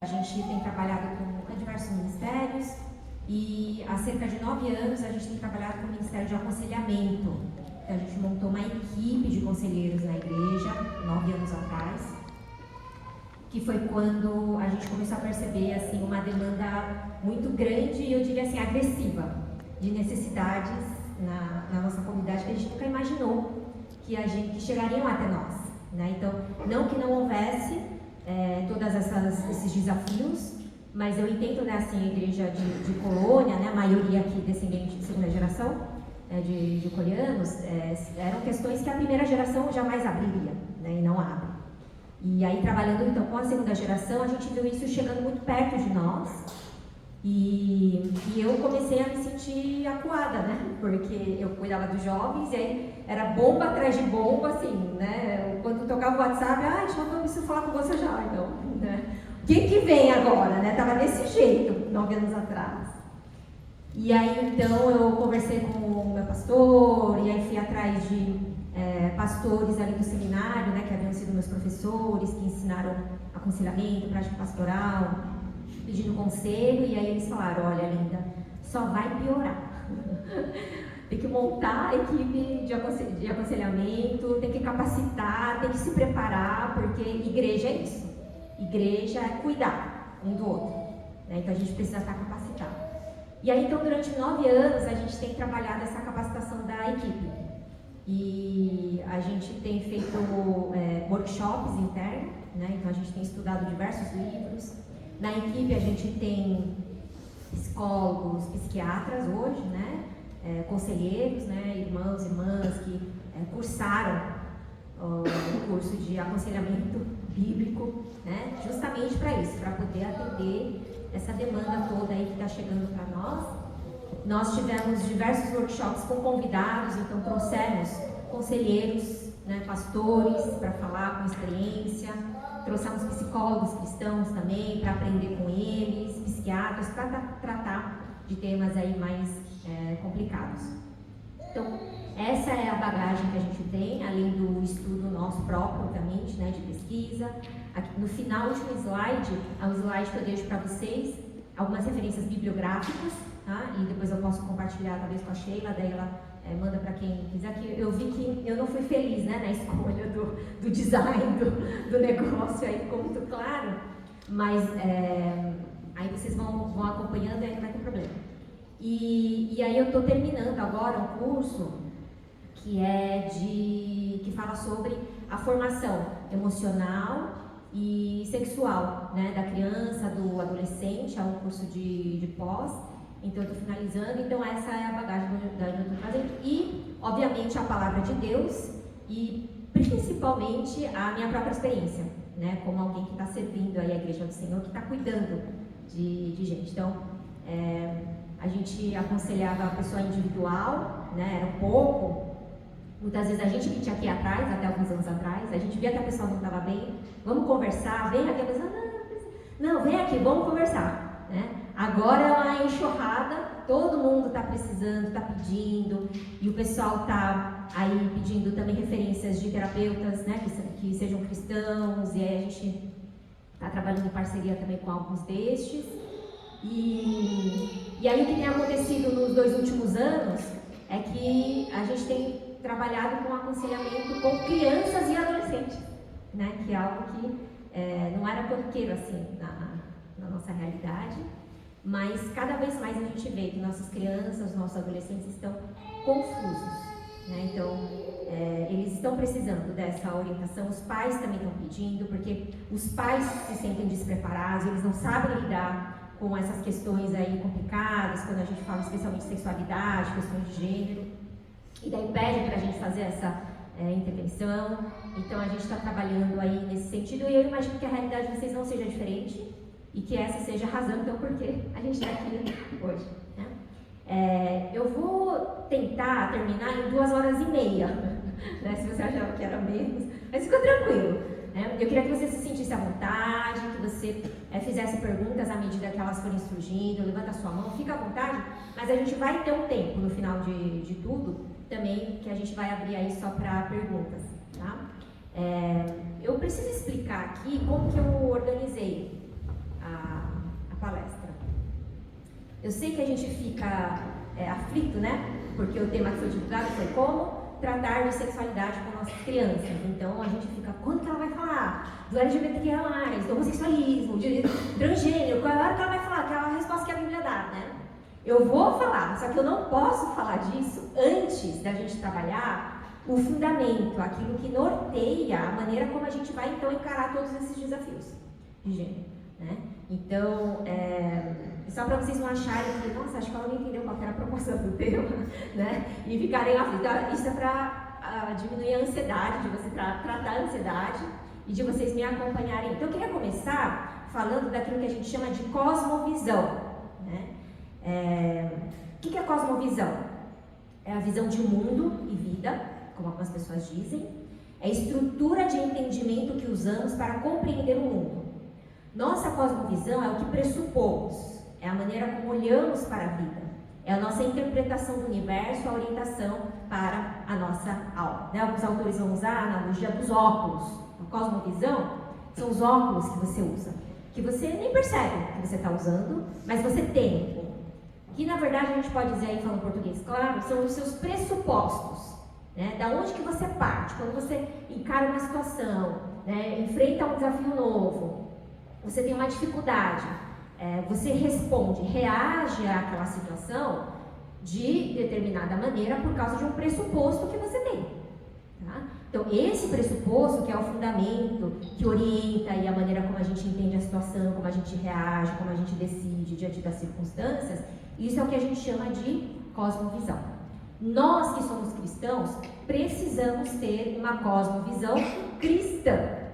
A gente tem trabalhado com diversos ministérios e há cerca de 9 anos a gente tem trabalhado com o Ministério de Aconselhamento. Então, a gente montou uma equipe de conselheiros na igreja, 9 anos atrás, que foi quando a gente começou a perceber assim, uma demanda muito grande e eu diria assim, agressiva, de necessidades na nossa comunidade que a gente nunca imaginou que chegariam até nós. Né? Então, não que não houvesse todos esses desafios, mas eu entendo, né, assim, a igreja de Colônia, né, a maioria aqui descendente de segunda geração, de coreanos, eram questões que a primeira geração jamais abriria, né, e não abre. E aí, trabalhando então com a segunda geração, a gente viu isso chegando muito perto de nós, e eu comecei a me sentir acuada, né, porque eu cuidava dos jovens, e aí era bomba atrás de bomba, assim, né, quando tocava o WhatsApp, eu preciso falar com você já, então, né, o que vem agora, né, tava desse jeito, 9 anos atrás. E aí, então, eu conversei com o meu pastor, e aí fui atrás de pastores ali do seminário, né, que haviam sido meus professores, que ensinaram aconselhamento, prática pastoral, pedindo conselho, e aí eles falaram, olha, Linda, só vai piorar. Tem que montar a equipe de aconselhamento, tem que capacitar, tem que se preparar, porque igreja é isso. Igreja é cuidar um do outro, né? Então a gente precisa estar capacitado. E aí, então, durante 9 anos, a gente tem trabalhado essa capacitação da equipe. E a gente tem feito workshops internos, né? Então a gente tem estudado diversos livros. Na equipe a gente tem psicólogos, psiquiatras hoje, né? Conselheiros, né? Irmãos, irmãs que cursaram o curso de aconselhamento bíblico, né? Justamente para isso, para poder atender essa demanda toda aí que está chegando para nós. Nós tivemos diversos workshops com convidados, então trouxemos conselheiros, né, pastores para falar com experiência, trouxemos psicólogos cristãos também para aprender com eles, psiquiatras para tratar de temas aí mais complicados. Então, essa é a bagagem que a gente tem, além do estudo nosso próprio, obviamente, né, de pesquisa. Aqui, no final, o último slide, é um slide que eu deixo para vocês, algumas referências bibliográficas, tá? E depois eu posso compartilhar talvez com a Sheila, daí ela manda para quem quiser. Que eu vi que eu não fui feliz, né, na escolha do design do negócio, aí ficou muito claro, mas aí vocês vão acompanhando e aí não vai ter problema. E aí eu estou terminando agora um curso que fala sobre a formação emocional e sexual, né, da criança, do adolescente, é um curso de pós, então eu estou finalizando, então essa é a bagagem que eu estou trazendo, e obviamente a palavra de Deus, e principalmente a minha própria experiência, né, como alguém que está servindo aí a igreja do Senhor, que está cuidando de gente. Então, a gente aconselhava a pessoa individual, né, era pouco. Muitas vezes a gente que tinha aqui atrás, até alguns anos atrás, a gente via que a pessoa não estava bem, vamos conversar, vem aqui, a pessoa, não, vem aqui, vamos conversar, né? Agora é uma enxurrada, todo mundo está precisando, está pedindo, e o pessoal está aí pedindo também referências de terapeutas, né, que sejam cristãos, e aí a gente está trabalhando em parceria também com alguns destes. E aí o que tem acontecido nos 2 últimos anos é que a gente tem trabalhado com aconselhamento com crianças e adolescentes, né? Que é algo que não era corriqueiro assim na nossa realidade, mas cada vez mais a gente vê que nossas crianças, nossos adolescentes estão confusos, né? Então eles estão precisando dessa orientação, os pais também estão pedindo, porque os pais se sentem despreparados, eles não sabem lidar com essas questões aí complicadas, quando a gente fala especialmente de sexualidade, questões de gênero, e daí pede para a gente fazer essa intervenção. Então a gente está trabalhando aí nesse sentido, e eu imagino que a realidade de vocês não seja diferente, e que essa seja a razão, então, porque a gente está aqui hoje, né? Eu vou tentar terminar em 2h30, né, se você achava que era menos, mas fica tranquilo. Eu queria que você se sentisse à vontade, que você fizesse perguntas à medida que elas forem surgindo, levanta a sua mão, fica à vontade, mas a gente vai ter um tempo no final de tudo também, que a gente vai abrir aí só para perguntas, tá? Eu preciso explicar aqui como que eu organizei Eu sei que a gente fica aflito, né? Porque o tema que foi divulgado foi como tratar de sexualidade com nossas crianças. Então a gente fica, quando que ela vai falar do LGBTQIA+, do homossexualismo, de transgênero, qual é a hora que ela vai falar? Aquela resposta que a Bíblia dá, né? Eu vou falar, só que eu não posso falar disso antes da gente trabalhar o fundamento, aquilo que norteia a maneira como a gente vai então encarar todos esses desafios de gênero, né? Então, só para vocês não acharem que, nossa, acho que ela não entendeu qual era a proposta do tema, né? E ficarem aflitos. Isso é para diminuir a ansiedade, de você tratar a ansiedade e de vocês me acompanharem. Então, eu queria começar falando daquilo que a gente chama de cosmovisão, né? O que é cosmovisão? É a visão de mundo e vida, como algumas pessoas dizem. É a estrutura de entendimento que usamos para compreender o mundo. Nossa cosmovisão é o que pressupomos, é a maneira como olhamos para a vida, é a nossa interpretação do universo, a orientação para a nossa alma. Né? Alguns autores vão usar a analogia dos óculos. A cosmovisão são os óculos que você usa, que você nem percebe que você está usando, mas você tem. Que na verdade a gente pode dizer aí, falando português, claro, são os seus pressupostos, né? Da onde que você parte, quando você encara uma situação, né? Enfrenta um desafio novo, você tem uma dificuldade, você responde, reage àquela situação de determinada maneira por causa de um pressuposto que você tem. Tá? Então, esse pressuposto, que é o fundamento, que orienta aí a maneira como a gente entende a situação, como a gente reage, como a gente decide diante das circunstâncias, isso é o que a gente chama de cosmovisão. Nós que somos cristãos, precisamos ter uma cosmovisão cristã.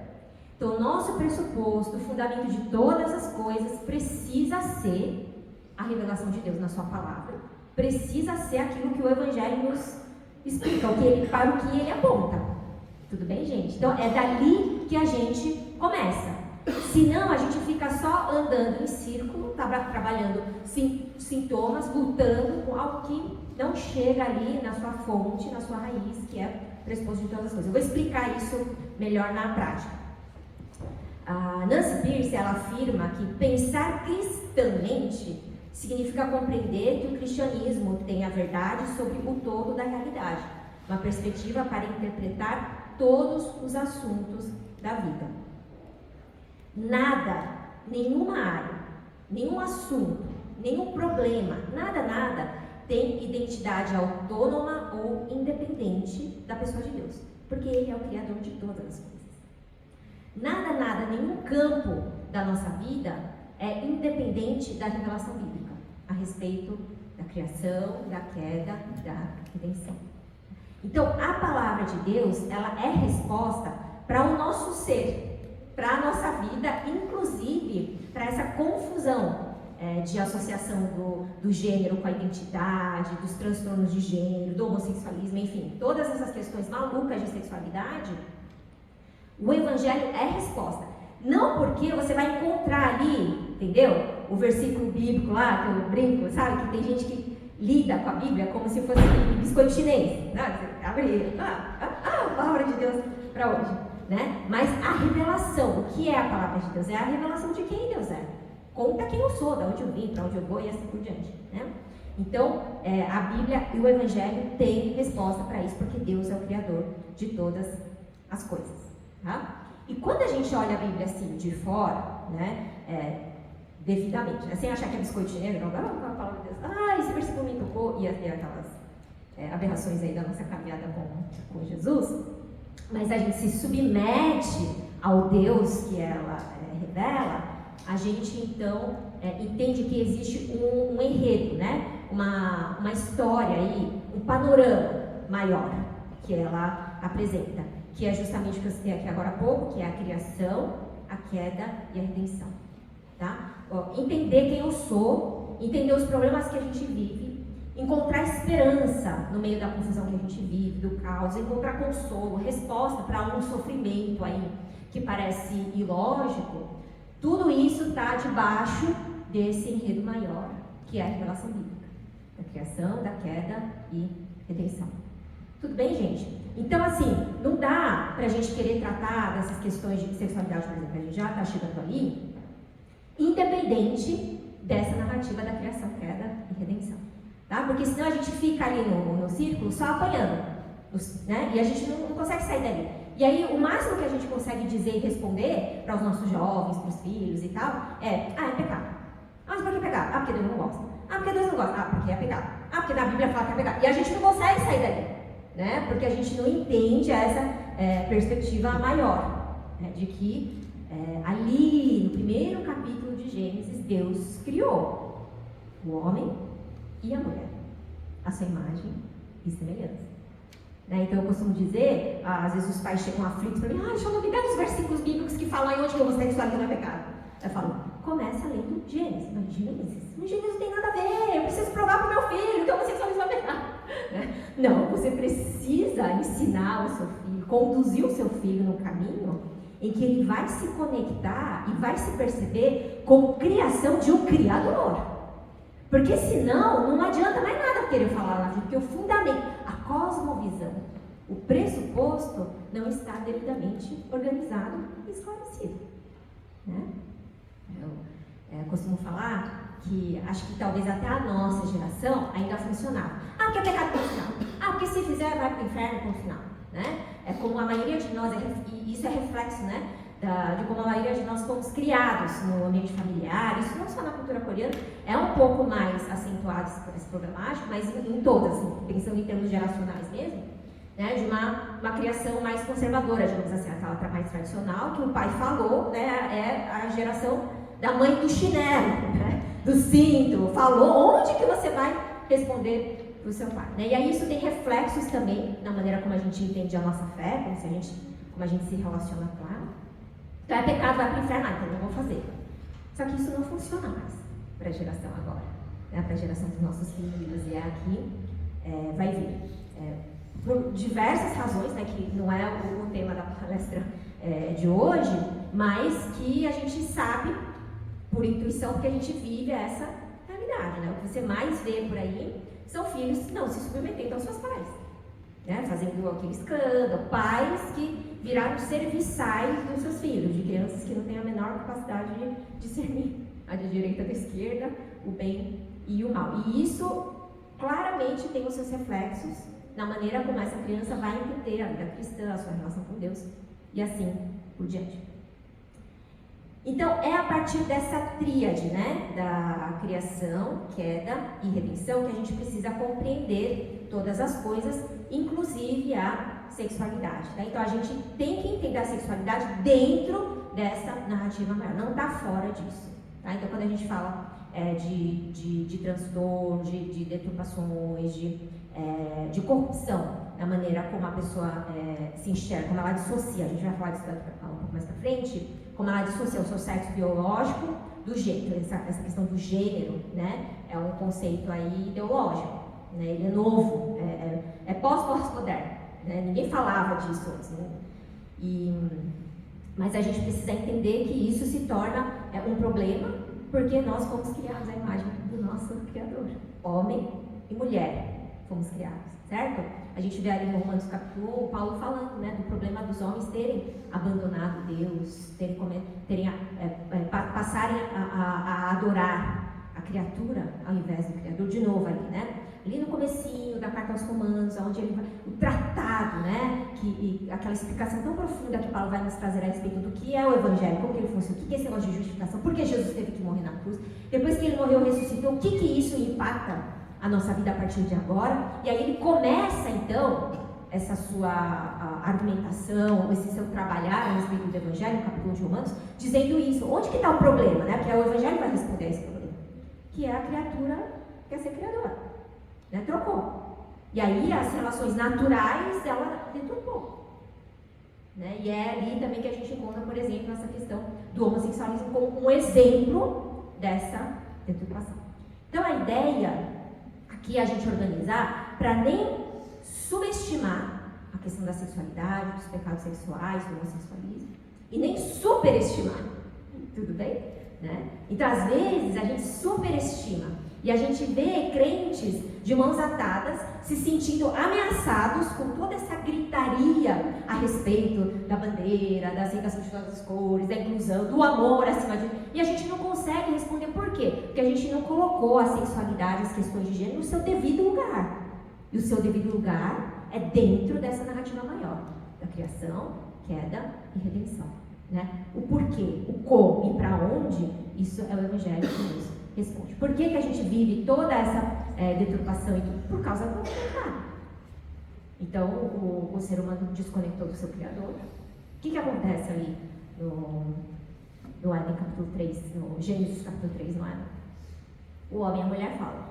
Então, o nosso pressuposto, o fundamento de todas as coisas, precisa ser a revelação de Deus na sua palavra. Precisa ser aquilo que o Evangelho nos explica, para o que ele aponta. Tudo bem, gente? Então, é dali que a gente começa. Senão, a gente fica só andando em círculo, trabalhando sintomas, lutando com algo que não chega ali na sua fonte, na sua raiz, que é o pressuposto de todas as coisas. Eu vou explicar isso melhor na prática. A Nancy Pierce, ela afirma que pensar cristamente significa compreender que o cristianismo tem a verdade sobre o todo da realidade, uma perspectiva para interpretar todos os assuntos da vida. Nada, nenhuma área, nenhum assunto, nenhum problema, nada tem identidade autônoma ou independente da pessoa de Deus, porque Ele é o Criador de todas as coisas. Nada, nenhum campo da nossa vida é independente da revelação bíblica a respeito da criação, da queda, da redenção. Então, a palavra de Deus, ela é resposta para o nosso ser, para a nossa vida, inclusive para essa confusão de associação do gênero com a identidade, dos transtornos de gênero, do homossexualismo, enfim, todas essas questões malucas de sexualidade. O Evangelho é resposta. Não porque você vai encontrar ali, entendeu? O versículo bíblico lá, que eu brinco, sabe? Que tem gente que lida com a Bíblia como se fosse biscoito chinês. Né? Você abre, a palavra de Deus para hoje. Né? Mas a revelação, o que é a palavra de Deus? É a revelação de quem Deus é. Conta quem eu sou, de onde eu vim, para onde eu vou e assim por diante. Né? Então, a Bíblia e o Evangelho têm resposta para isso, porque Deus é o Criador de todas as coisas. Tá? E quando a gente olha a Bíblia assim de fora, né, devidamente, sem achar que é biscoito chinês, não, a palavra de Deus, esse versículo me tocou, e aquelas aberrações aí da nossa caminhada com Jesus, mas a gente se submete ao Deus que ela revela, a gente então entende que existe um enredo, né, uma história aí, um panorama maior que ela apresenta, que é justamente o que eu citei aqui agora há pouco, que é a criação, a queda e a redenção. Tá? Entender quem eu sou, entender os problemas que a gente vive, encontrar esperança no meio da confusão que a gente vive, do caos, encontrar consolo, resposta para um sofrimento aí que parece ilógico, tudo isso está debaixo desse enredo maior, que é a revelação bíblica, da criação, da queda e redenção. Tudo bem, gente? Então, assim, não dá pra gente querer tratar dessas questões de sexualidade, por exemplo, a gente já está chegando ali, independente dessa narrativa da criação, queda e redenção. Tá? Porque senão a gente fica ali no círculo só apanhando, né? E a gente não consegue sair dali. E aí o máximo que a gente consegue dizer e responder para os nossos jovens, para os filhos e tal, é pecado. Mas por que pecado? Ah, porque Deus não gosta. Ah, porque Deus não gosta. Ah, porque é pecado. Ah, porque na Bíblia fala que é pecado. E a gente não consegue sair dali, né? Porque a gente não entende essa perspectiva maior, né? De que ali, no primeiro capítulo de Gênesis, Deus criou o homem e a mulher, a sua imagem e semelhança. Né? Então eu costumo dizer, às vezes os pais chegam aflitos para mim, deixa eu me dar os versículos bíblicos que falam aí onde que eu vou sexualizar não é pecado. Eu falo, começa lendo Gênesis. Mas Gênesis não tem nada a ver, eu preciso provar para o meu filho que eu vou sexualizar pecado. Né? Não, você precisa ensinar o seu filho, conduzir o seu filho no caminho em que ele vai se conectar e vai se perceber como criação de um Criador. Porque senão, não adianta mais nada querer falar lá, porque o fundamento, a cosmovisão, o pressuposto não está devidamente organizado e esclarecido. Né? Eu costumo falar que acho que talvez até a nossa geração ainda funcionava. Porque é pecado ponto final. Porque se fizer vai para o inferno ponto final. Né? É como a maioria de nós, e isso é reflexo, né? De como a maioria de nós fomos criados no ambiente familiar. Isso não só na cultura coreana, é um pouco mais acentuado esse problemático, mas em todas, assim, pensando em termos geracionais mesmo, né, de uma criação mais conservadora, digamos assim, aquela mais tradicional, que o pai falou, né, é a geração da mãe do chinelo, né, do cinto, falou, onde que você vai responder para o seu pai? Né? E aí isso tem reflexos também na maneira como a gente entende a nossa fé, como a gente se relaciona com ela. Então é pecado, vai para o inferno, então não vou fazer. Só que isso não funciona mais para a geração agora, né? Para a geração dos nossos filhos, e aqui vai vir. Por diversas razões, né, que não é o tema da palestra de hoje, mas que a gente sabe, por intuição, porque a gente vive essa realidade. Né? O que você mais vê por aí são filhos não se submetendo aos seus pais. Né, fazendo aquele escândalo, pais que viraram serviçais dos seus filhos, de crianças que não têm a menor capacidade de discernir a de direita da esquerda, o bem e o mal. E isso claramente tem os seus reflexos na maneira como essa criança vai entender a vida cristã, a sua relação com Deus e assim por diante. Então, é a partir dessa tríade, né, da criação, queda e redenção, que a gente precisa compreender todas as coisas, inclusive a sexualidade. Né? Então, a gente tem que entender a sexualidade dentro dessa narrativa maior, não está fora disso. Tá? Então, quando a gente fala de transtorno, de deturpações, de corrupção, na maneira como a pessoa se enxerga, como ela dissocia, a gente vai falar disso um pouco mais pra frente, como ela dissocia o seu sexo biológico do gênero. Essa questão do gênero, né, é um conceito aí ideológico, né, ele é novo, é pós-moderno, né, ninguém falava disso antes, né, mas a gente precisa entender que isso se torna um problema, porque nós fomos criados à imagem do nosso Criador, homem e mulher fomos criados, certo? A gente vê ali em Romanos capítulo 1, Paulo falando, né, do problema dos homens terem abandonado Deus, passarem a adorar a criatura ao invés do Criador, de novo ali, né? Ali no comecinho da carta aos Romanos, onde ele vai, o tratado, né, aquela explicação tão profunda que Paulo vai nos trazer a respeito do que é o Evangelho, como que ele funciona, o que é esse negócio de justificação, por que Jesus teve que morrer na cruz, depois que ele morreu e ressuscitou, o que isso impacta a nossa vida a partir de agora. E aí ele começa então essa sua argumentação, esse seu trabalhar a respeito do Evangelho, no capítulo de Romanos, dizendo isso. Onde que está o problema, né? Porque o Evangelho vai responder a esse problema, que é a criatura quer ser criadora, né? Trocou. E aí as relações naturais ela deturpou, né? E é ali também que a gente encontra, por exemplo, essa questão do homossexualismo como um exemplo dessa deturpação. Então a ideia que a gente organizar para nem subestimar a questão da sexualidade, dos pecados sexuais, do homossexualismo, e nem superestimar, tudo bem? Né? Então, às vezes, a gente superestima E a gente vê crentes de mãos atadas, se sentindo ameaçados com toda essa gritaria a respeito da bandeira, da aceitação de todas as cores, da inclusão, do amor acima de... E a gente não consegue responder por quê? Porque a gente não colocou a sexualidade, as questões de gênero no seu devido lugar. E o seu devido lugar é dentro dessa narrativa maior, da criação, queda e redenção. Né? O porquê, o como e para onde, isso é o Evangelho que nos responde. Por que a gente vive toda essa deturpação e tudo? Por causa do pecado. Então, o ser humano desconectou do seu Criador. O que acontece ali no Éden capítulo 3, no Gênesis capítulo 3, no Éden? O homem e a mulher falam,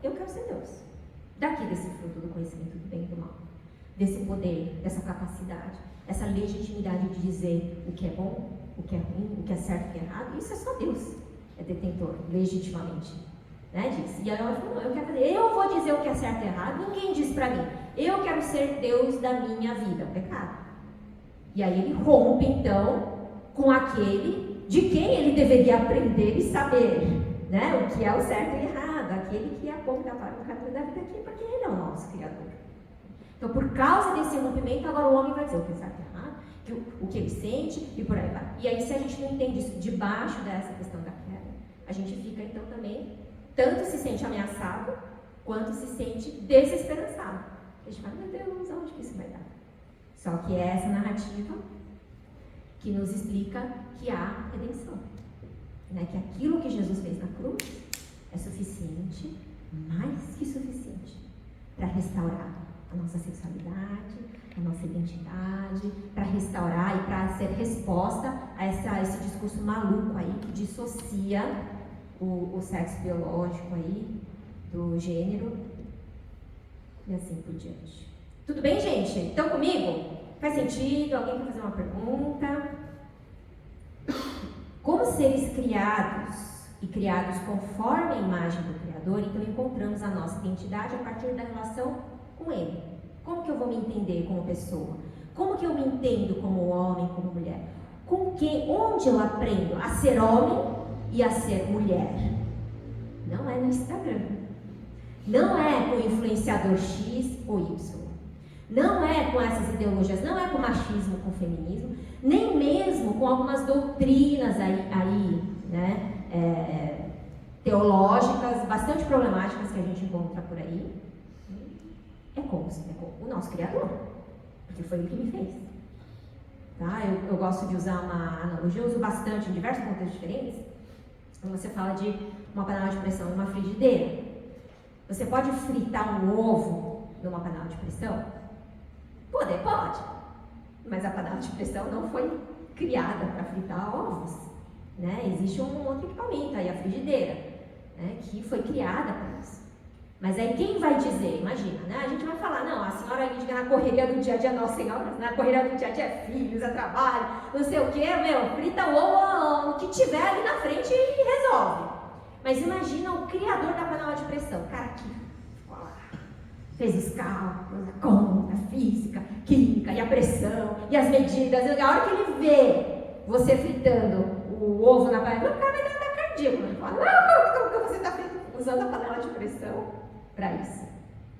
eu quero ser Deus. Daqui desse fruto do conhecimento do bem e do mal. Desse poder, dessa capacidade, essa legitimidade de dizer o que é bom, o que é ruim, o que é certo e o que é errado. Isso é só Deus. É detentor, legitimamente, né, disso. E aí ela falou, eu vou dizer o que é certo e errado, ninguém diz pra mim, eu quero ser Deus da minha vida, o pecado. E aí ele rompe, então, com aquele de quem ele deveria aprender e saber, né, o que é o certo e errado, aquele que aponta para o caminho da vida aqui, porque ele é o nosso Criador. Então, por causa desse rompimento, agora o homem vai dizer o que é certo e errado, o que ele sente e por aí vai. E aí, se a gente não entende isso debaixo dessa questão da queda, a gente fica, então, também, tanto se sente ameaçado, quanto se sente desesperançado. A gente fala, meu Deus, aonde que isso vai dar? Só que é essa narrativa que nos explica que há redenção. Né? Que aquilo que Jesus fez na cruz é suficiente, mais que suficiente, para restaurar a nossa sexualidade, a nossa identidade, para restaurar e para ser resposta a esse discurso maluco aí que dissocia o sexo biológico aí do gênero e assim por diante. Tudo bem, gente? Estão comigo? Faz sentido? Alguém quer fazer uma pergunta? Como seres criados e criados conforme a imagem do Criador, então encontramos a nossa identidade a partir da relação com Ele. Como que eu vou me entender como pessoa? Como que eu me entendo como homem, como mulher? Onde eu aprendo a ser homem e a ser mulher? Não é no Instagram. Não é com o influenciador X ou Y. Não é com essas ideologias, não é com machismo, com feminismo, nem mesmo com algumas doutrinas aí né, teológicas, bastante problemáticas que a gente encontra por aí. É com o nosso Criador, porque foi ele que me fez. Tá? Eu gosto de usar uma analogia, eu uso bastante em diversos contextos diferentes. Quando você fala de uma panela de pressão e uma frigideira, você pode fritar um ovo numa panela de pressão? Pode. Mas a panela de pressão não foi criada para fritar ovos. Né? Existe um outro equipamento aí, a frigideira, né? Que foi criada para isso. Mas aí quem vai dizer, imagina, né? A gente vai falar, não, a senhora Lídia na correria do dia a dia, nossa senhora, na correria do dia a dia é filhos, é trabalho, não sei o que, frita o ovo, o que tiver ali na frente e resolve. Mas imagina o criador da panela de pressão, o cara que ficou lá, fez os cálculos, a conta, a física, química, e a pressão, e as medidas, e a hora que ele vê você fritando o ovo na panela, o cara vai dar ataque cardíaco, ele fala, não, como você está usando a panela de pressão para isso,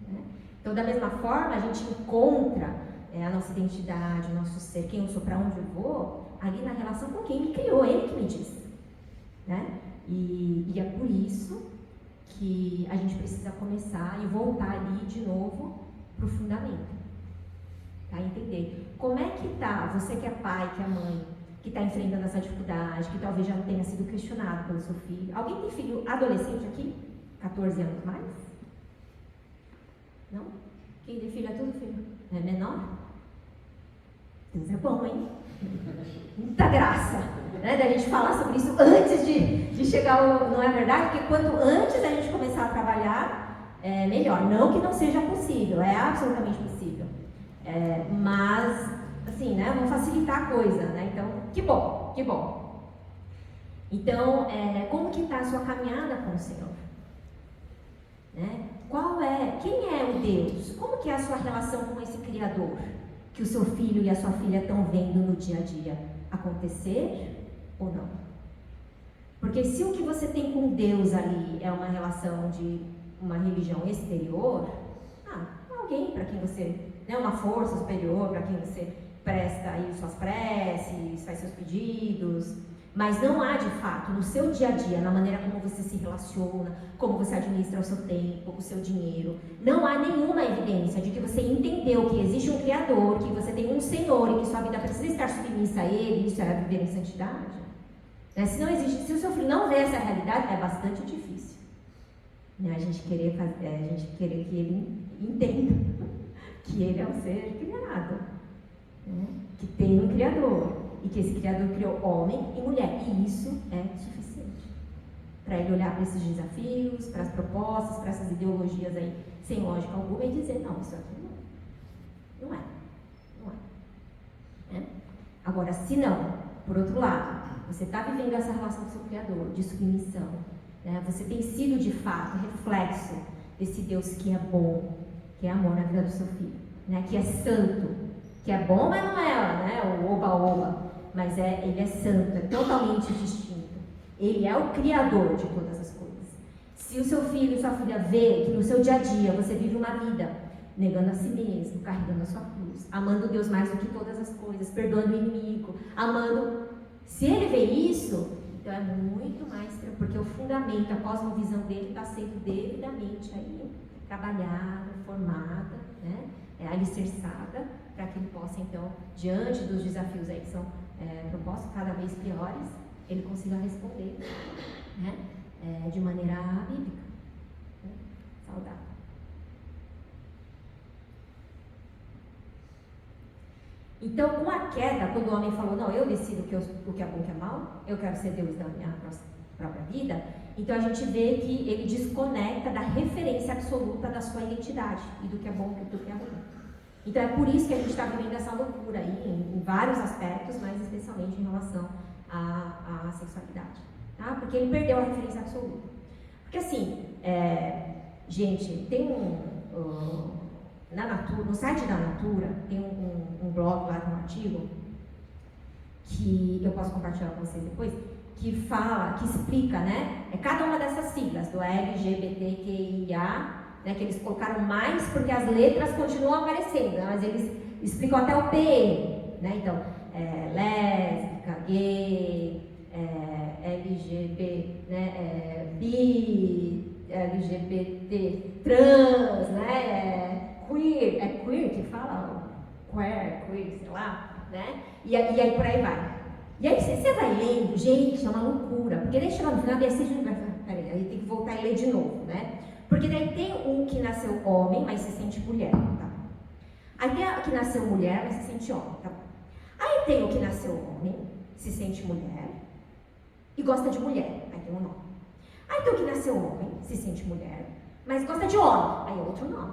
né? Então, da mesma forma, a gente encontra a nossa identidade, o nosso ser, quem eu sou, para onde eu vou, ali na relação com quem me criou, ele que me disse, né? E é por isso que a gente precisa começar e voltar ali de novo para o fundamento, tá? Entender como é que tá, você que é pai, que é mãe, que está enfrentando essa dificuldade, que talvez já tenha sido questionado pelo seu filho. Alguém tem filho adolescente aqui? 14 anos mais? Não? Quem tem filho é tudo filho? É menor? Deus é bom, hein? Muita graça, né? Da gente falar sobre isso antes de chegar ao... Não é verdade? Porque quanto antes a gente começar a trabalhar, é melhor. Não que não seja possível, é absolutamente possível. Mas, assim, né? Vamos facilitar a coisa, né? Então, que bom. Então, como que está a sua caminhada com o Senhor? Né? Quem é o Deus? Como que é a sua relação com esse Criador que o seu filho e a sua filha estão vendo no dia a dia acontecer ou não? Porque se o que você tem com Deus ali é uma relação de uma religião exterior, alguém para quem você, né, uma força superior para quem você presta aí suas preces, faz seus pedidos, mas não há de fato no seu dia a dia, na maneira como você se relaciona, como você administra o seu tempo, o seu dinheiro, não há nenhuma evidência de que você entendeu que existe um Criador, que você tem um Senhor e que sua vida precisa estar submissa a Ele, isso é viver em santidade. Né? Se não existe, se o seu filho não vê essa realidade, é bastante difícil. Né? A gente querer que ele entenda que ele é um ser criado, né? Que tem um Criador. E que esse Criador criou homem e mulher. E isso é suficiente para ele olhar para esses desafios, para as propostas, para essas ideologias aí, sem lógica alguma, e dizer, não, isso aqui não é. Agora, se não, por outro lado, você está vivendo essa relação com o seu Criador, de submissão, né? Você tem sido, de fato, reflexo desse Deus que é bom, que é amor na vida do seu filho, né? Que é santo, que é bom, mas não é, né, o oba-oba. Mas ele é santo, é totalmente distinto. Ele é o Criador de todas as coisas. Se o seu filho e sua filha vê que no seu dia a dia você vive uma vida negando a si mesmo, carregando a sua cruz, amando Deus mais do que todas as coisas, perdoando o inimigo, amando... Se ele vê isso, então é muito mais... Porque o fundamento, a cosmovisão dele está sendo devidamente aí trabalhada, formada, né? Alicerçada, para que ele possa, então, diante dos desafios aí que são propostos cada vez piores, ele consiga responder, né? De maneira bíblica, né? Saudável. Então, com a queda, quando o homem falou, não, eu decido o que é bom e o que é mal, eu quero ser Deus da minha própria vida, então a gente vê que ele desconecta da referência absoluta da sua identidade e do que é bom e do que é ruim. Então é por isso que a gente está vivendo essa loucura aí, em vários aspectos, mas especialmente em relação à sexualidade, tá? Porque ele perdeu a referência absoluta. Porque assim, gente, tem na Natura, no site da Natura, tem um blog lá, um artigo, que eu posso compartilhar com vocês depois, que fala, que explica, né? Cada uma dessas siglas, do LGBTQIA, né, que eles colocaram mais porque as letras continuam aparecendo, né, mas eles explicam até o PN, né? Então, lésbica, gay, LGBT, né, bi, LGBT, trans, né, queer, queer que fala, queer, sei lá, né? E aí por aí vai. E aí você vai lendo, gente, é uma loucura, porque daí chega no final e assim, peraí, aí tem que voltar e ler de novo, né? Porque daí tem um que nasceu homem, mas se sente mulher, tá? Aí tem o que nasceu mulher, mas se sente homem, tá? Aí tem o que nasceu homem, se sente mulher e gosta de mulher, aí tem um nome. Aí tem o que nasceu homem, se sente mulher, mas gosta de homem, aí é outro nome.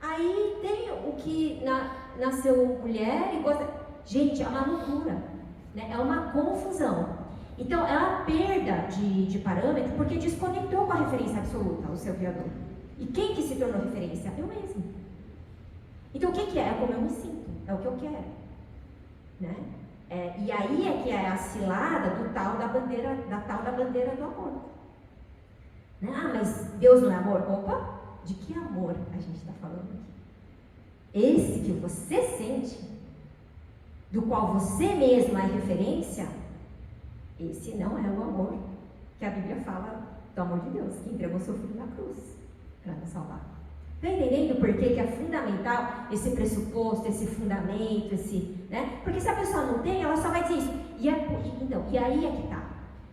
Aí tem o que nasceu mulher e gosta... Gente, é uma loucura, né? É uma confusão. Então, é uma perda de parâmetro porque desconectou com a referência absoluta, o seu Criador. E quem que se tornou referência? Eu mesmo. Então, o que é? É como eu me sinto, é o que eu quero. Né? E aí é que é a cilada da tal da bandeira do amor. Né? Mas Deus não é amor? Opa, de que amor a gente está falando aqui? Esse que você sente, do qual você mesmo é referência, esse não é o amor que a Bíblia fala do amor de Deus, que entregou seu filho na cruz para nos salvar. Está entendendo por que é fundamental esse pressuposto, esse fundamento, né? Porque se a pessoa não tem, ela só vai dizer isso. E aí é que está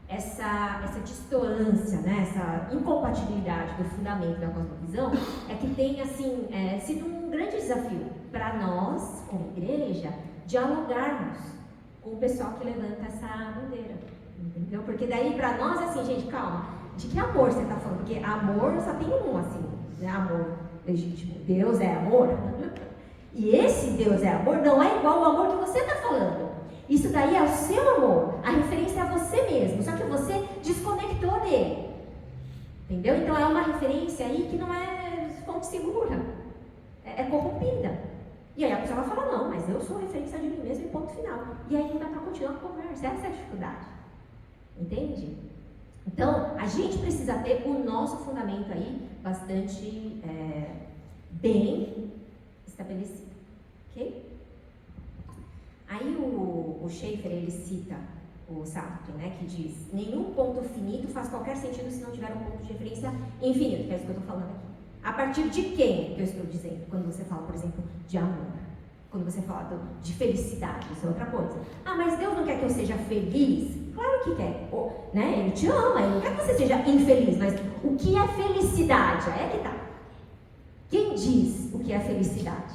essa distância, né? Essa incompatibilidade do fundamento da cosmovisão, é que tem assim, sido um grande desafio para nós, como igreja, dialogarmos com o pessoal que levanta essa bandeira. Entendeu? Porque daí para nós, assim, gente, calma, de que amor você está falando? Porque amor só tem um, assim, né? Amor legítimo. Deus é amor. E esse Deus é amor não é igual ao amor que você está falando. Isso daí é o seu amor. A referência é a você mesmo. Só que você desconectou dele. Entendeu? Então é uma referência aí que não é fonte segura. É corrompida. E aí a pessoa vai falar, não, mas eu sou referência de mim mesmo e ponto final. E aí não dá para continuar a conversa. Essa é a dificuldade. Entende? Então, a gente precisa ter o nosso fundamento aí bastante bem estabelecido, ok? Aí o Schaeffer, ele cita o Sartre, né, que diz: nenhum ponto finito faz qualquer sentido se não tiver um ponto de referência infinito, que é isso que eu estou falando aqui. A partir de quem que eu estou dizendo? Quando você fala, por exemplo, de amor. Quando você fala de felicidade, isso é outra coisa. Ah, mas Deus não quer que eu seja feliz? Claro que quer, né? Ele te ama, ele não quer que você seja infeliz, mas o que é felicidade? Aí é que tá. Quem diz o que é felicidade?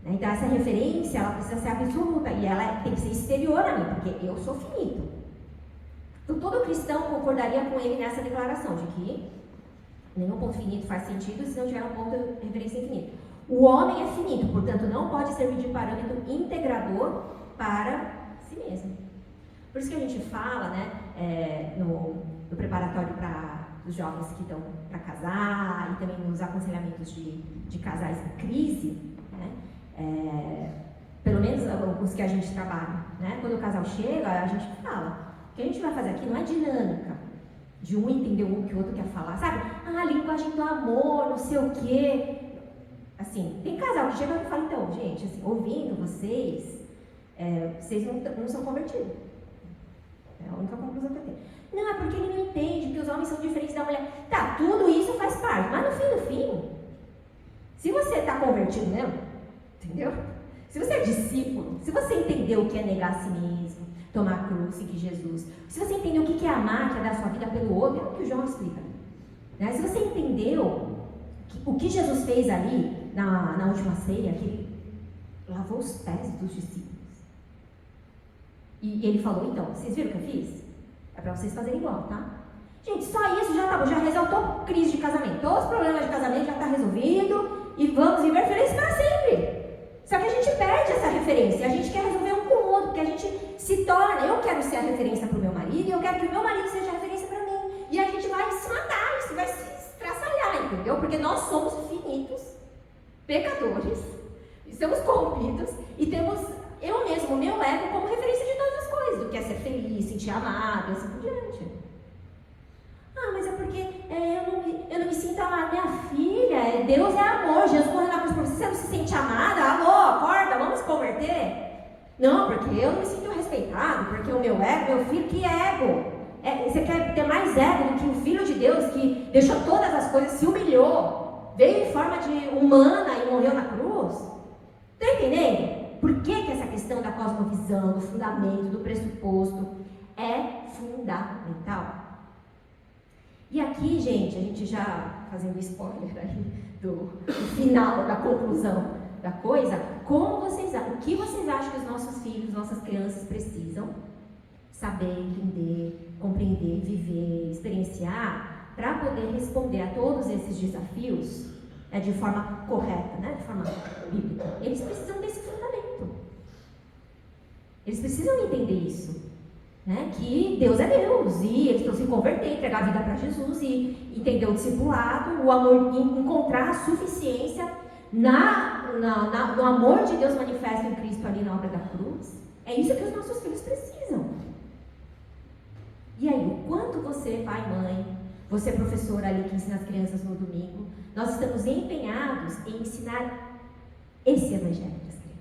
Né? Então essa referência, ela precisa ser absoluta e ela tem que ser exterior a mim, porque eu sou finito. Então todo cristão concordaria com ele nessa declaração de que nenhum ponto finito faz sentido se não tiver um ponto de referência infinito. O homem é finito, portanto não pode servir de parâmetro integrador para si mesmo. Por isso que a gente fala, né, no preparatório para os jovens que estão para casar e também nos aconselhamentos de casais em crise, né, pelo menos os que a gente trabalha, né, quando o casal chega, a gente fala, o que a gente vai fazer aqui não é dinâmica, de um entender o que o outro quer falar, sabe? Ah, linguagem do amor, não sei o quê. Assim, tem casal que chega e fala, então, gente, assim, ouvindo vocês, vocês não são convertidos. É a única conclusão que eu tenho. Não, é porque ele não entende que os homens são diferentes da mulher. Tá, tudo isso faz parte, mas no fim, se você está convertido mesmo, entendeu? Se você é discípulo, se você entendeu o que é negar a si mesmo, tomar a cruz, seguir Jesus, se você entendeu o que é amar, que é dar sua vida pelo outro, é o que o João explica. Né? Se você entendeu o que Jesus fez ali na última ceia, que ele lavou os pés dos discípulos. E ele falou, então, vocês viram o que eu fiz? É para vocês fazerem igual, tá? Gente, só isso já tá bom, já resolveu crise de casamento. Todos os problemas de casamento já está resolvido e vamos viver felizes para sempre. Só que a gente perde essa referência, a gente quer resolver um com o outro, porque a gente se torna, eu quero ser a referência para o meu marido e eu quero que o meu marido seja a referência para mim. E a gente vai se matar, isso vai se estraçalhar, entendeu? Porque nós somos finitos, pecadores, estamos corrompidos e temos eu mesmo, o meu ego, como referência de todas as coisas, do que é ser feliz, sentir amado e assim por diante. Ah, mas é porque eu não me sinto amada. Minha filha, Deus é amor, Jesus morreu na cruz por você não se sente amada? Alô, acorda, vamos se converter? Não, porque eu não me sinto respeitado, porque o meu ego, meu filho, que ego? Você quer ter mais ego do que o Filho de Deus que deixou todas as coisas, se humilhou, veio em forma de humana e morreu na cruz? Está entendendo? Por que essa questão da cosmovisão, do fundamento, do pressuposto é fundamental? E aqui, gente, a gente já fazendo spoiler aí do final, da conclusão da coisa, o que vocês acham que os nossos filhos, nossas crianças precisam saber, entender, compreender, viver, experienciar, para poder responder a todos esses desafios de forma correta, né, de forma bíblica? Eles precisam desse fundamento. Eles precisam entender isso. Né, que Deus é Deus e eles precisam se converter, entregar a vida para Jesus e entender o discipulado, o amor, encontrar a suficiência no amor de Deus manifesto em Cristo ali na obra da cruz. É isso que os nossos filhos precisam. E aí, o quanto você, pai, mãe, você professora ali que ensina as crianças no domingo, nós estamos empenhados em ensinar esse evangelho para as crianças.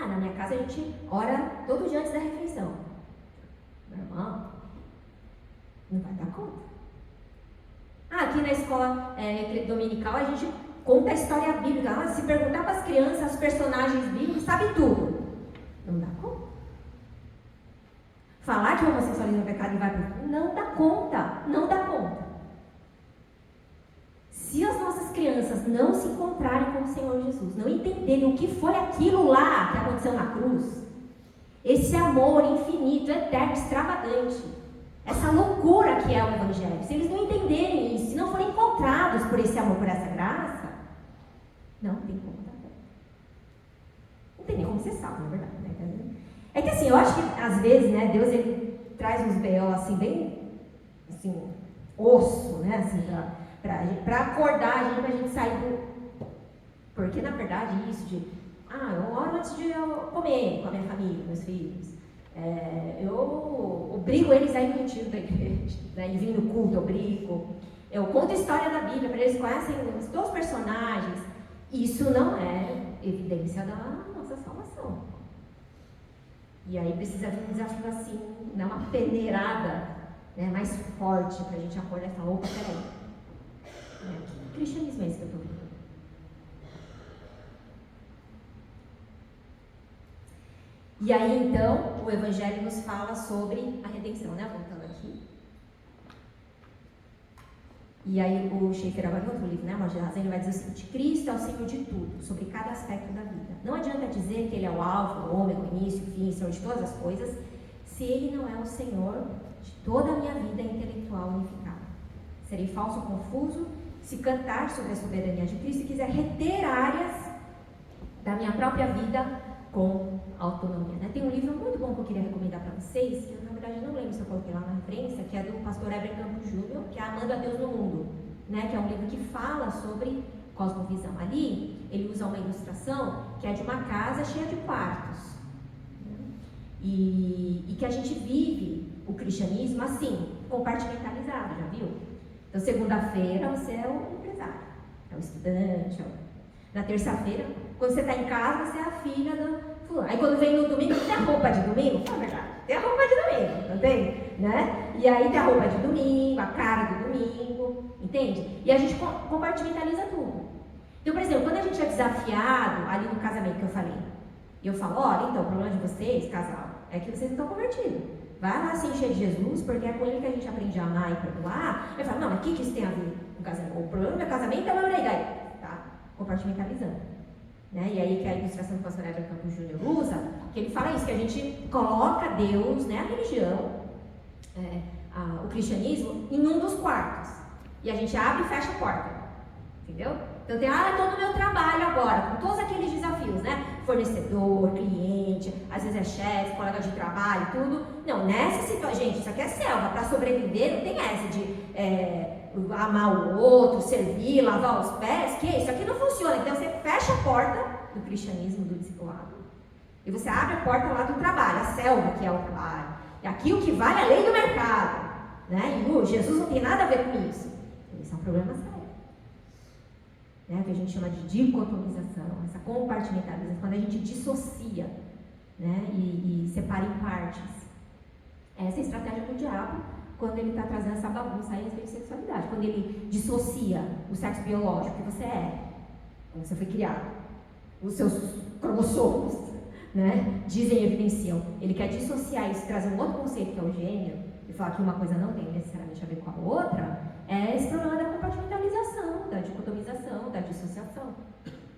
Na minha casa a gente ora todo dia antes da refeição. Meu irmão, não vai dar conta. Aqui na escola dominical a gente conta a história bíblica. Se perguntar para as crianças, os personagens bíblicos, sabe tudo. Não dá conta. Falar que o homossexualismo é pecado e vai para o... Não dá conta. Não dá conta. Se as nossas crianças não se encontrarem com o Senhor Jesus, não entenderem o que foi aquilo lá que aconteceu na cruz, esse amor infinito, eterno, extravagante, essa loucura que é o Evangelho, se eles não entenderem isso, se não forem encontrados por esse amor, por essa graça, não tem como dar certo. Não tem nem como ser salvo, na verdade. Né? É que assim, eu acho que às vezes, né, Deus ele traz uns B.O. assim, bem assim, osso, né, assim, para acordar a gente, pra gente sair do... Porque, na verdade, isso de Eu oro antes de eu comer com a minha família, meus filhos. Eu obrigo eles a ir no retiro da igreja, né? Eles vêm no culto, eu brigo. Eu conto a história da Bíblia, para eles conhecem todos os personagens. Isso não é evidência da nossa salvação. E aí precisa vir um desafio assim, dar uma peneirada, né, mais forte, para a gente acordar e falar, opa, peraí. Que cristianismo é esse que eu estou vivendo? E aí, então, o Evangelho nos fala sobre a redenção, né? Voltando aqui. E aí, o Schaeffer, agora em outro livro, né? Modo de Razão, ele vai dizer o seguinte: Cristo é o Senhor de tudo, sobre cada aspecto da vida. Não adianta dizer que Ele é o alfa, o ômega, o início, o fim, o Senhor de todas as coisas, se Ele não é o Senhor de toda a minha vida intelectual unificada. Serei falso, confuso, se cantar sobre a soberania de Cristo e quiser reter áreas da minha própria vida com autonomia, né? Tem um livro muito bom que eu queria recomendar para vocês, que eu, na verdade, não lembro se eu coloquei lá na referência, que é do pastor Heber Campos Júnior, que é Amando a Deus no Mundo, né? Que é um livro que fala sobre cosmovisão. Ali, ele usa uma ilustração que é de uma casa cheia de quartos, né? E que a gente vive o cristianismo assim, compartimentalizado, já viu? Então, segunda-feira você é o empresário, é o estudante, na terça-feira, quando você está em casa, você é a filha do fulano. Aí quando vem no domingo, tem a roupa de domingo? Fala a verdade, tem a roupa de domingo, não tem? Né? E aí tem a roupa de domingo, a cara do domingo, entende? E a gente compartimentaliza tudo. Então, por exemplo, quando a gente é desafiado ali no casamento que eu falei, e eu falo, olha, então, o problema de vocês, casal, é que vocês não estão convertidos. Vai lá se encher de Jesus, porque é com ele que a gente aprende a amar e perdoar. Eu falo, não, mas o que isso tem a ver com o casamento? O problema do meu casamento é o meu daí. Tá? Compartimentalizando. Né? E aí que a ilustração do pastor Heber Campos Júnior usa, que ele fala isso, que a gente coloca Deus, né, a religião, o cristianismo, em um dos quartos. E a gente abre e fecha a porta. Entendeu? Então tem, estou no meu trabalho agora, com todos aqueles desafios, né? Fornecedor, cliente, às vezes é chefe, colega de trabalho, tudo. Não, nessa situação, gente, isso aqui é selva, para sobreviver não tem essa de amar o outro, servir, lavar os pés, que isso aqui não funciona. Então você fecha a porta do cristianismo, do discipulado, e você abre a porta lá do trabalho, a selva que é o trabalho. É aqui o que vale a lei do mercado, né? E Jesus não tem nada a ver com isso. Esse é um problema sério. Né, que a gente chama de dicotomização, essa compartimentalização, quando a gente dissocia, né, e separa em partes. Essa é a estratégia do diabo quando ele está trazendo essa bagunça aí a respeito de sexualidade, quando ele dissocia o sexo biológico que você é, como você foi criado, os seus cromossomos, né, dizem e evidenciam. Ele quer dissociar isso, trazer um outro conceito que é o gênero, e falar que uma coisa não tem necessariamente a ver com a outra. É esse problema da compartimentalização, da dicotomização, da dissociação.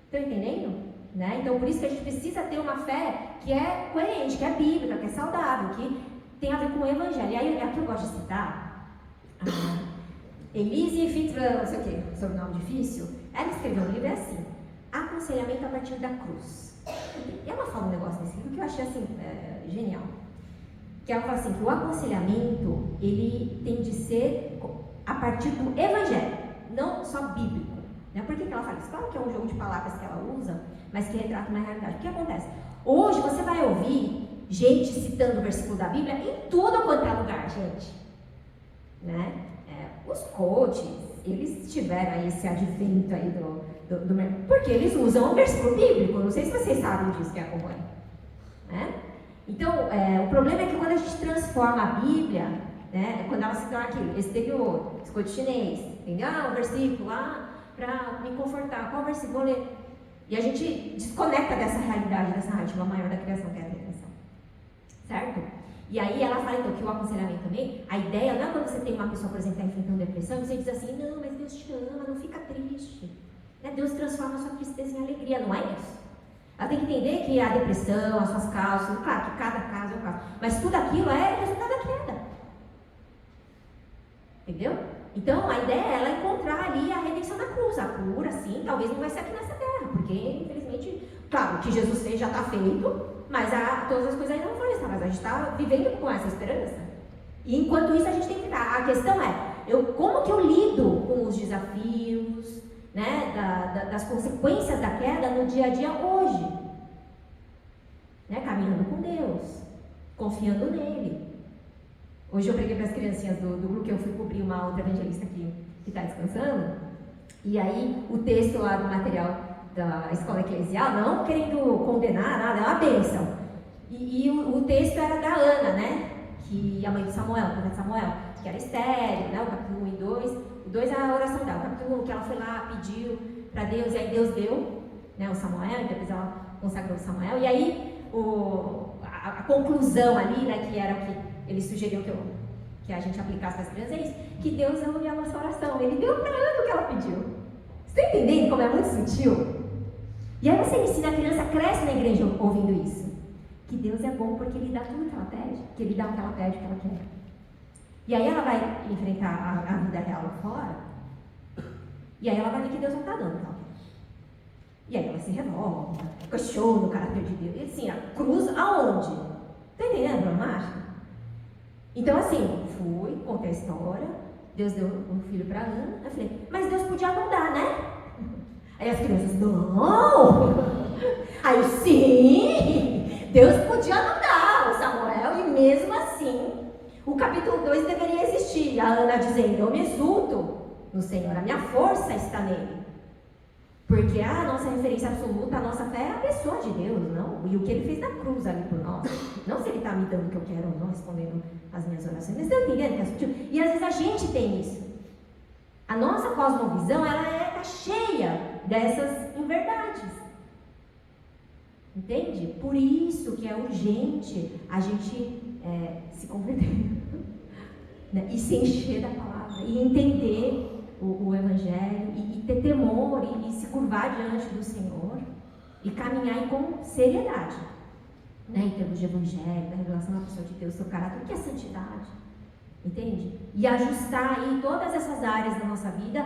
Estão entendendo? Né? Então, por isso que a gente precisa ter uma fé que é coerente, que é bíblica, que é saudável, que tem a ver com o Evangelho. E aí, aqui eu gosto de citar Elise Fitzgerald, não sei o quê, sobrenome difícil. Ela escreveu um livro assim, Aconselhamento a partir da cruz. E ela fala um negócio nesse livro que eu achei assim, genial. Que ela fala assim, que o aconselhamento, ele tem de ser a partir do Evangelho, não só bíblico. Né? Por que ela fala isso? Claro que é um jogo de palavras que ela usa, mas que retrata uma realidade. O que acontece? Hoje você vai ouvir gente citando o versículo da Bíblia em tudo quanto é lugar, gente. Né? Os coaches, eles tiveram aí esse advento aí do porque eles usam o versículo bíblico. Não sei se vocês sabem disso que acompanham. Né? Então, o problema é que quando a gente transforma a Bíblia, né, quando ela se torna aquilo, esse exterior, esse coach chinês, entendeu? O versículo lá, para me confortar, qual versículo vou ler? E a gente desconecta dessa realidade, dessa narrativa maior da criação, que é a redenção. Certo? E aí ela fala então que o aconselhamento também, a ideia não é quando você tem uma pessoa, por exemplo, que está enfrentando depressão, você diz assim, não, mas Deus te ama, não fica triste. Né? Deus transforma a sua tristeza em alegria, não é isso? Ela tem que entender que a depressão, as suas causas, claro que cada caso é um caso, mas tudo aquilo é resultado da queda. Entendeu? Então, a ideia é ela encontrar ali a redenção na cruz. A cura, sim, talvez não vai ser aqui nessa terra, porque, infelizmente, claro, o que Jesus fez já está feito, mas todas as coisas ainda não foram restauradas. A gente está vivendo com essa esperança. E, enquanto isso, a gente tem que ficar. A questão é, como que eu lido com os desafios, né, das consequências da queda no dia a dia hoje? né? Caminhando com Deus, confiando nele. Hoje eu preguei para as criancinhas do grupo que eu fui cobrir uma outra evangelista que está descansando, e aí o texto lá do material da escola eclesial, não querendo condenar nada, é uma bênção. E o texto era da Ana, né? Que a mãe de Samuel, o profeta Samuel, que era estéril, né? O capítulo 1 e 2. O 2 é a oração dela. O capítulo 1, que ela foi lá, pediu para Deus, e aí Deus deu, né? O Samuel, então depois ela consagrou o Samuel. E aí a conclusão ali, né? Que era o que ele sugeriu que a gente aplicasse para as crianças, é isso, que Deus ouve a nossa oração. Ele deu para ela o que ela pediu. Você está entendendo como é muito sutil? E aí você ensina a criança, cresce na igreja ouvindo isso. Que Deus é bom porque Ele dá tudo que ela pede, que Ele dá o que ela pede, o que ela quer. E aí ela vai enfrentar a vida real lá fora, e aí ela vai ver que Deus não está dando o que ela quer. E aí ela se revolta, questiona o caráter de Deus. E assim, a cruz aonde? Está entendendo, Bruno Mágica? Então assim, fui, contei a história, Deus deu um filho para Ana, eu falei, mas Deus podia não dar, né? Aí as crianças, não! Aí sim, Deus podia não dar o Samuel, e mesmo assim, o capítulo 2 deveria existir. A Ana dizendo, eu me exulto no Senhor, a minha força está nele. Porque a nossa referência absoluta, a nossa fé é a pessoa de Deus, não? E o que Ele fez na cruz ali por nós. Não se Ele está me dando o que eu quero ou não, respondendo as minhas orações. Mas estão entendendo que é sutil? E às vezes a gente tem isso. A nossa cosmovisão, ela está cheia dessas inverdades. Entende? Por isso que é urgente a gente se converter, né? E se encher da palavra, e entender o Evangelho, e ter temor, e se curvar diante do Senhor, e caminhar com seriedade, né? Em termos de Evangelho, da revelação da pessoa de Deus, seu caráter, o que é santidade, entende? E ajustar aí todas essas áreas da nossa vida,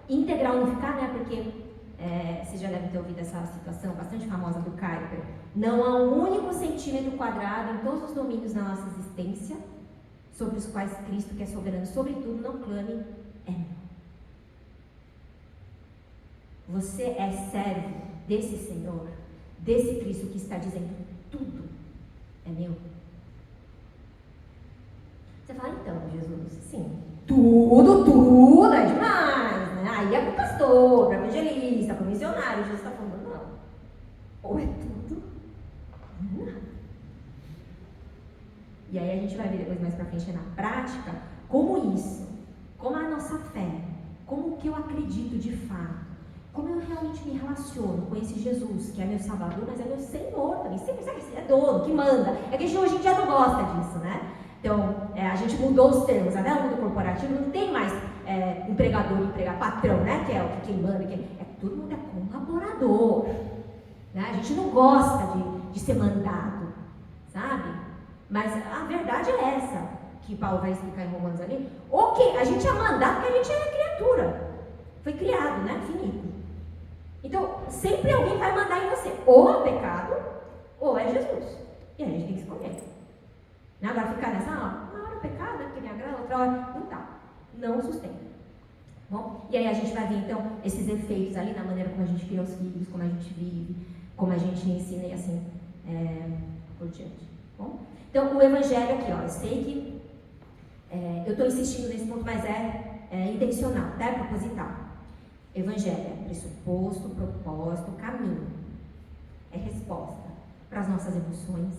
integrar, unificar, né? Porque vocês já devem ter ouvido essa situação bastante famosa do Kuyper. Não há um único centímetro quadrado em todos os domínios da nossa existência sobre os quais Cristo, que é soberano sobre tudo, não clame, é meu. Você é servo desse Senhor, desse Cristo que está dizendo, tudo é meu. Você fala, então, Jesus, sim, tudo é demais, né? Aí é para o pastor, para o evangelista, para o missionário. Jesus está falando, não. Ou é tudo, ou é nada. E aí a gente vai ver depois mais para frente na prática, como isso, como a nossa fé, como o que eu acredito de fato, como eu realmente me relaciono com esse Jesus, que é meu Salvador, mas é meu Senhor também. Sempre sabe que é dono, que manda. É que a gente hoje em dia não gosta disso, né? Então, a gente mudou os termos, até o mundo corporativo não tem mais empregador e empregado, patrão, né? Que é o que quem manda, todo mundo é colaborador, né? A gente não gosta de ser mandado, sabe? Mas a verdade é essa, que Paulo vai explicar em Romanos ali. Ok, a gente é mandado porque a gente é criatura, foi criado, né? Finito. Então, sempre alguém vai mandar em você, ou é o pecado, ou é Jesus. E a gente tem que escolher. Agora ficar nessa, uma hora pecado, porque me agrada, outra hora não dá, não sustenta. Bom, e aí a gente vai ver então esses efeitos ali na maneira como a gente cria os filhos, como a gente vive, como a gente ensina e assim por diante. Bom, então o Evangelho aqui, ó, eu sei que eu estou insistindo nesse ponto, mas é intencional, tá? É proposital. Evangelho é pressuposto, propósito, caminho, é resposta para as nossas emoções,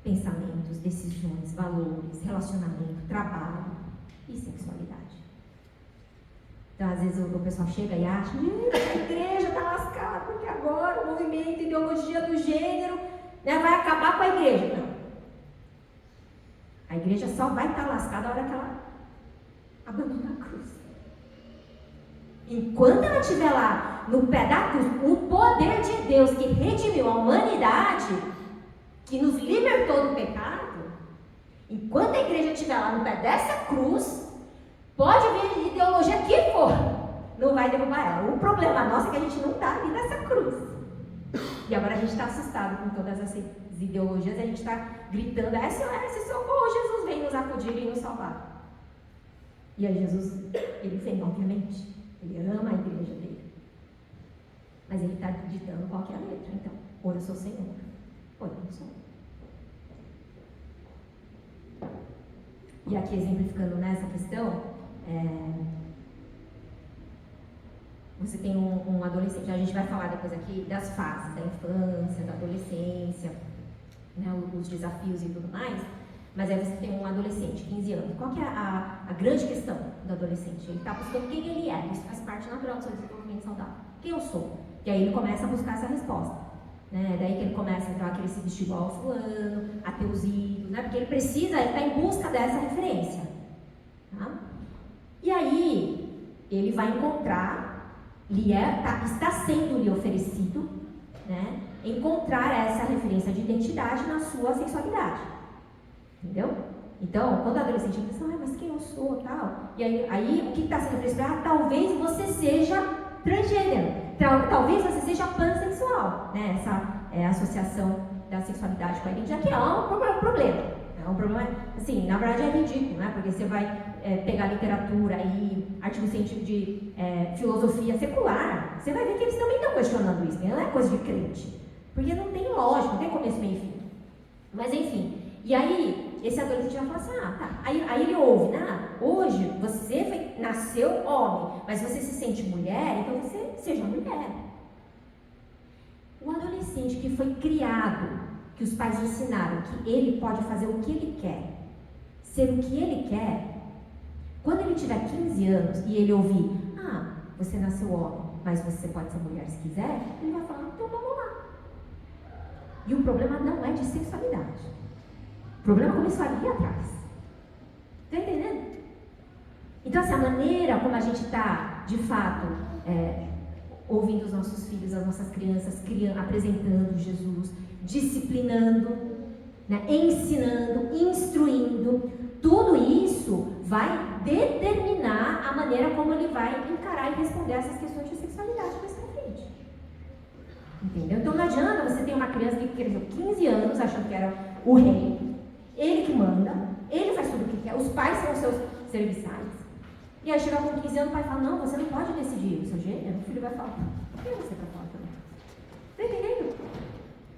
pensamentos, decisões, valores, relacionamento, trabalho e sexualidade. Então, às vezes o pessoal chega e acha, a igreja está lascada, porque agora o movimento, ideologia do gênero, né, vai acabar com a igreja. Não. A igreja só vai estar lascada a hora que ela abandona a cruz. Enquanto ela estiver lá, no pé da cruz, o poder de Deus que redimiu a humanidade, que nos libertou do pecado, enquanto a igreja estiver lá no pé dessa cruz, pode vir de ideologia que for, não vai derrubar ela. O problema nosso é que a gente não está ali nessa cruz. E agora a gente está assustado com todas essas ideologias, e a gente está gritando, SOS, socorro, Jesus vem nos acudir e nos salvar. E aí Jesus, ele vem, obviamente, ele ama a igreja dele. Mas ele está ditando qual que é a letra, então, ou eu sou Senhor, Pô, eu não sou. E aqui, exemplificando nessa questão, você tem um adolescente, a gente vai falar depois aqui das fases da infância, da adolescência, né, os desafios e tudo mais, mas aí você tem um adolescente, 15 anos. Qual que é a grande questão do adolescente? Ele está buscando quem ele é, isso faz parte natural do seu desenvolvimento saudável. Quem eu sou? E aí ele começa a buscar essa resposta. Né? Daí que ele começa a querer se vestir igual ao fulano, a ter os ídolos, né? Porque ele está em busca dessa referência. Tá? E aí ele vai encontrar, está sendo lhe oferecido, né? Encontrar essa referência de identidade na sua sexualidade. Entendeu? Então, quando o adolescente pensa, mas quem eu sou, tal? E aí o que está sendo oferecido? Talvez você seja transgênero, talvez você seja pansexual, né? Essa associação da sexualidade com a identidade, que é um problema. É um problema, assim, na verdade é ridículo, né? Porque você vai pegar literatura e artigo científico de filosofia secular, você vai ver que eles também estão questionando isso, não é coisa de crente. Porque não tem lógica, não tem começo, meio e fim. Mas enfim, e aí esse adolescente vai falar assim, tá. Aí ele ouve, hoje você nasceu homem, mas você se sente mulher, então você seja mulher. O adolescente que foi criado, que os pais ensinaram que ele pode fazer o que ele quer, ser o que ele quer, quando ele tiver 15 anos e ele ouvir, você nasceu homem, mas você pode ser mulher se quiser, ele vai falar, então vamos lá. E o problema não é de sexualidade. O problema começou ali atrás. Está entendendo? Então, assim, a maneira como a gente está, de fato, ouvindo os nossos filhos, as nossas crianças, apresentando Jesus, disciplinando, né, ensinando, instruindo, tudo isso vai determinar a maneira como ele vai encarar e responder essas questões de sexualidade mais pra frente. Entendeu? Então não adianta você ter uma criança que cresceu 15 anos achando que era o rei, ele que manda, ele faz tudo o que quer, os pais são os seus serviçais. E aí chegar com 15 anos, o pai fala, não, você não pode decidir o seu gênero. O filho vai falar, quem é você para falar também? Tá entendendo?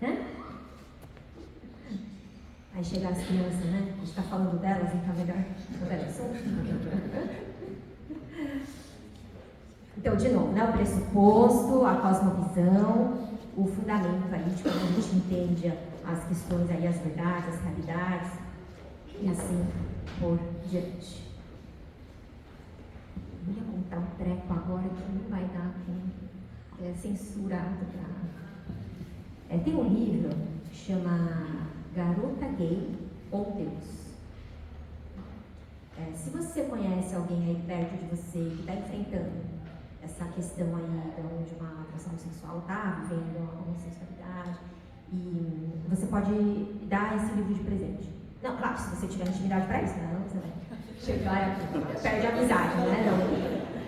Né? Aí chega as crianças, né? A gente está falando delas, então melhor mudar de assunto. Então, de novo, né? O pressuposto, a cosmovisão, o fundamento aí de como a gente entende as questões aí, as verdades, as realidades, e assim por diante. Eu ia contar um treco agora que não vai dar, que é censurado. Tem um livro que chama Garota Gay ou Deus. Se você conhece alguém aí perto de você que está enfrentando essa questão aí de uma atração sexual, está vivendo a homossexualidade, e você pode dar esse livro de presente. Não, claro, se você tiver intimidade para isso, não, você vai chegar e perde a amizade, né? Não,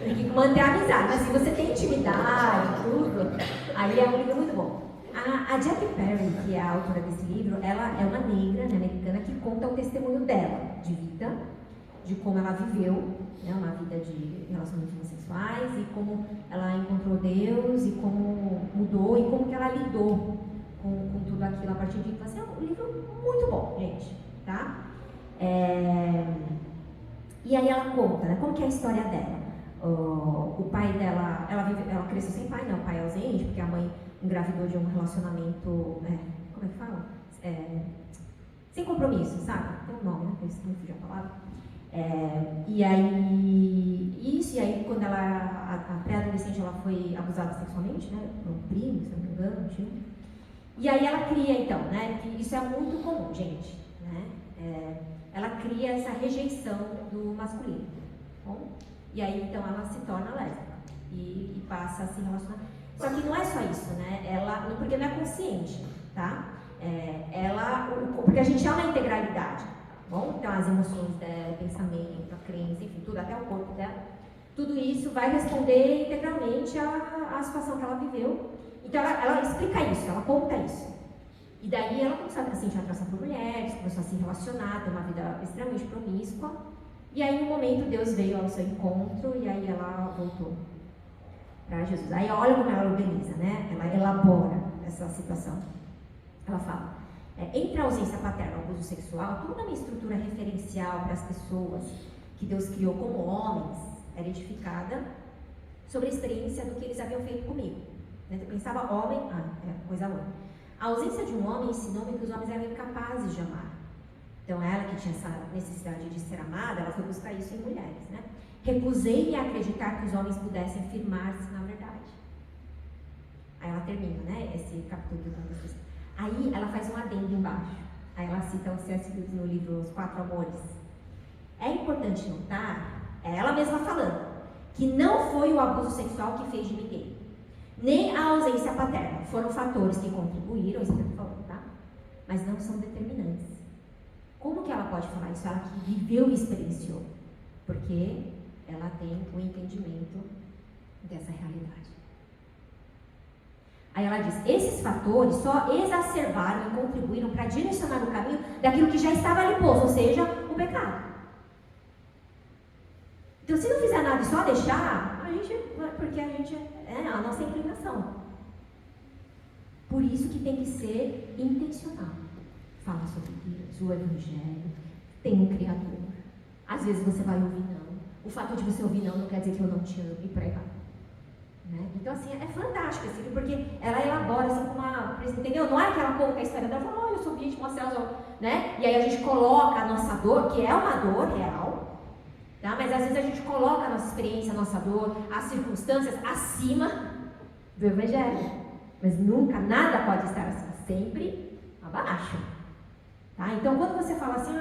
tem que manter a amizade, mas se você tem intimidade, tudo, aí é um livro muito bom. A Jackie Perry, que é a autora desse livro, ela é uma negra, né, americana, que conta o testemunho dela, de vida, de como ela viveu, né, uma vida de relacionamentos homossexuais, e como ela encontrou Deus, e como mudou, e como que ela lidou com tudo aquilo a partir de então, assim, é um livro muito bom, gente, tá? E aí ela conta, né, como que é a história dela. O pai dela, ela cresceu sem pai, né, o pai é ausente, porque a mãe engravidou de um relacionamento, como é que fala? Sem compromisso, sabe? Tem um nome, né? Eu não fugi a palavra. E aí quando a pré-adolescente, ela foi abusada sexualmente, né? Por um primo, se não me engano, um tio. E aí ela cria, então, né? Que isso é muito comum, gente, né? Ela cria essa rejeição do masculino, tá bom? E aí, então, ela se torna lésbica e passa a se relacionar. Só que não é só isso, né? Porque não é consciente, tá? Porque a gente é uma integralidade, tá bom? Então, as emoções dela, o pensamento, a crença, enfim, tudo, até o corpo dela, tudo isso vai responder integralmente à situação que ela viveu. Então, ela explica isso, ela conta isso. E daí, ela começou a sentir atração por mulheres, começou a se relacionar, ter uma vida extremamente promíscua. E aí, no momento, Deus veio ao seu encontro e aí ela voltou para Jesus. Aí olha como ela organiza, né? Ela elabora essa situação. Ela fala, Entre a ausência paterna e o abuso sexual, toda a minha estrutura referencial para as pessoas que Deus criou como homens era edificada sobre a experiência do que eles haviam feito comigo. Eu pensava homem, coisa ruim. A ausência de um homem ensinou-me que os homens eram incapazes de amar. Então ela, que tinha essa necessidade de ser amada, ela foi buscar isso em mulheres, né? Recusei-me a acreditar que os homens pudessem firmar-se na verdade. Aí ela termina, né, esse capítulo do Tantas. Aí ela faz um adendo embaixo. Aí ela cita o C.S. Lewis no livro Os Quatro Amores. É importante notar, é ela mesma falando, que não foi o abuso sexual que fez de mim gay, nem a ausência paterna. Foram fatores que contribuíram, isso que eu estou falando, tá? Mas não são determinantes. Como que ela pode falar isso? Ela que viveu e experienciou. Porque ela tem o entendimento dessa realidade. Aí ela diz, esses fatores só exacerbaram e contribuíram para direcionar o caminho daquilo que já estava ali posto, ou seja, o pecado. Então, se não fizer nada e só deixar, porque a gente é a nossa inclinação. Por isso que tem que ser intencional. Fala sobre Deus, o Evangelho, tem um Criador. Às vezes você vai ouvir não. O fato de você ouvir não quer dizer que eu não te amo e por aí vai. Né? Então, assim, é fantástico esse livro, porque ela elabora assim com uma... Entendeu? Não é que ela conta a história dela, fala, eu sou vítima, né? E aí a gente coloca a nossa dor, que é uma dor real, tá? Mas às vezes a gente coloca a nossa experiência, a nossa dor, as circunstâncias acima do Evangelho. Mas nunca, nada pode estar acima, sempre abaixo. Tá? Então, quando você fala assim,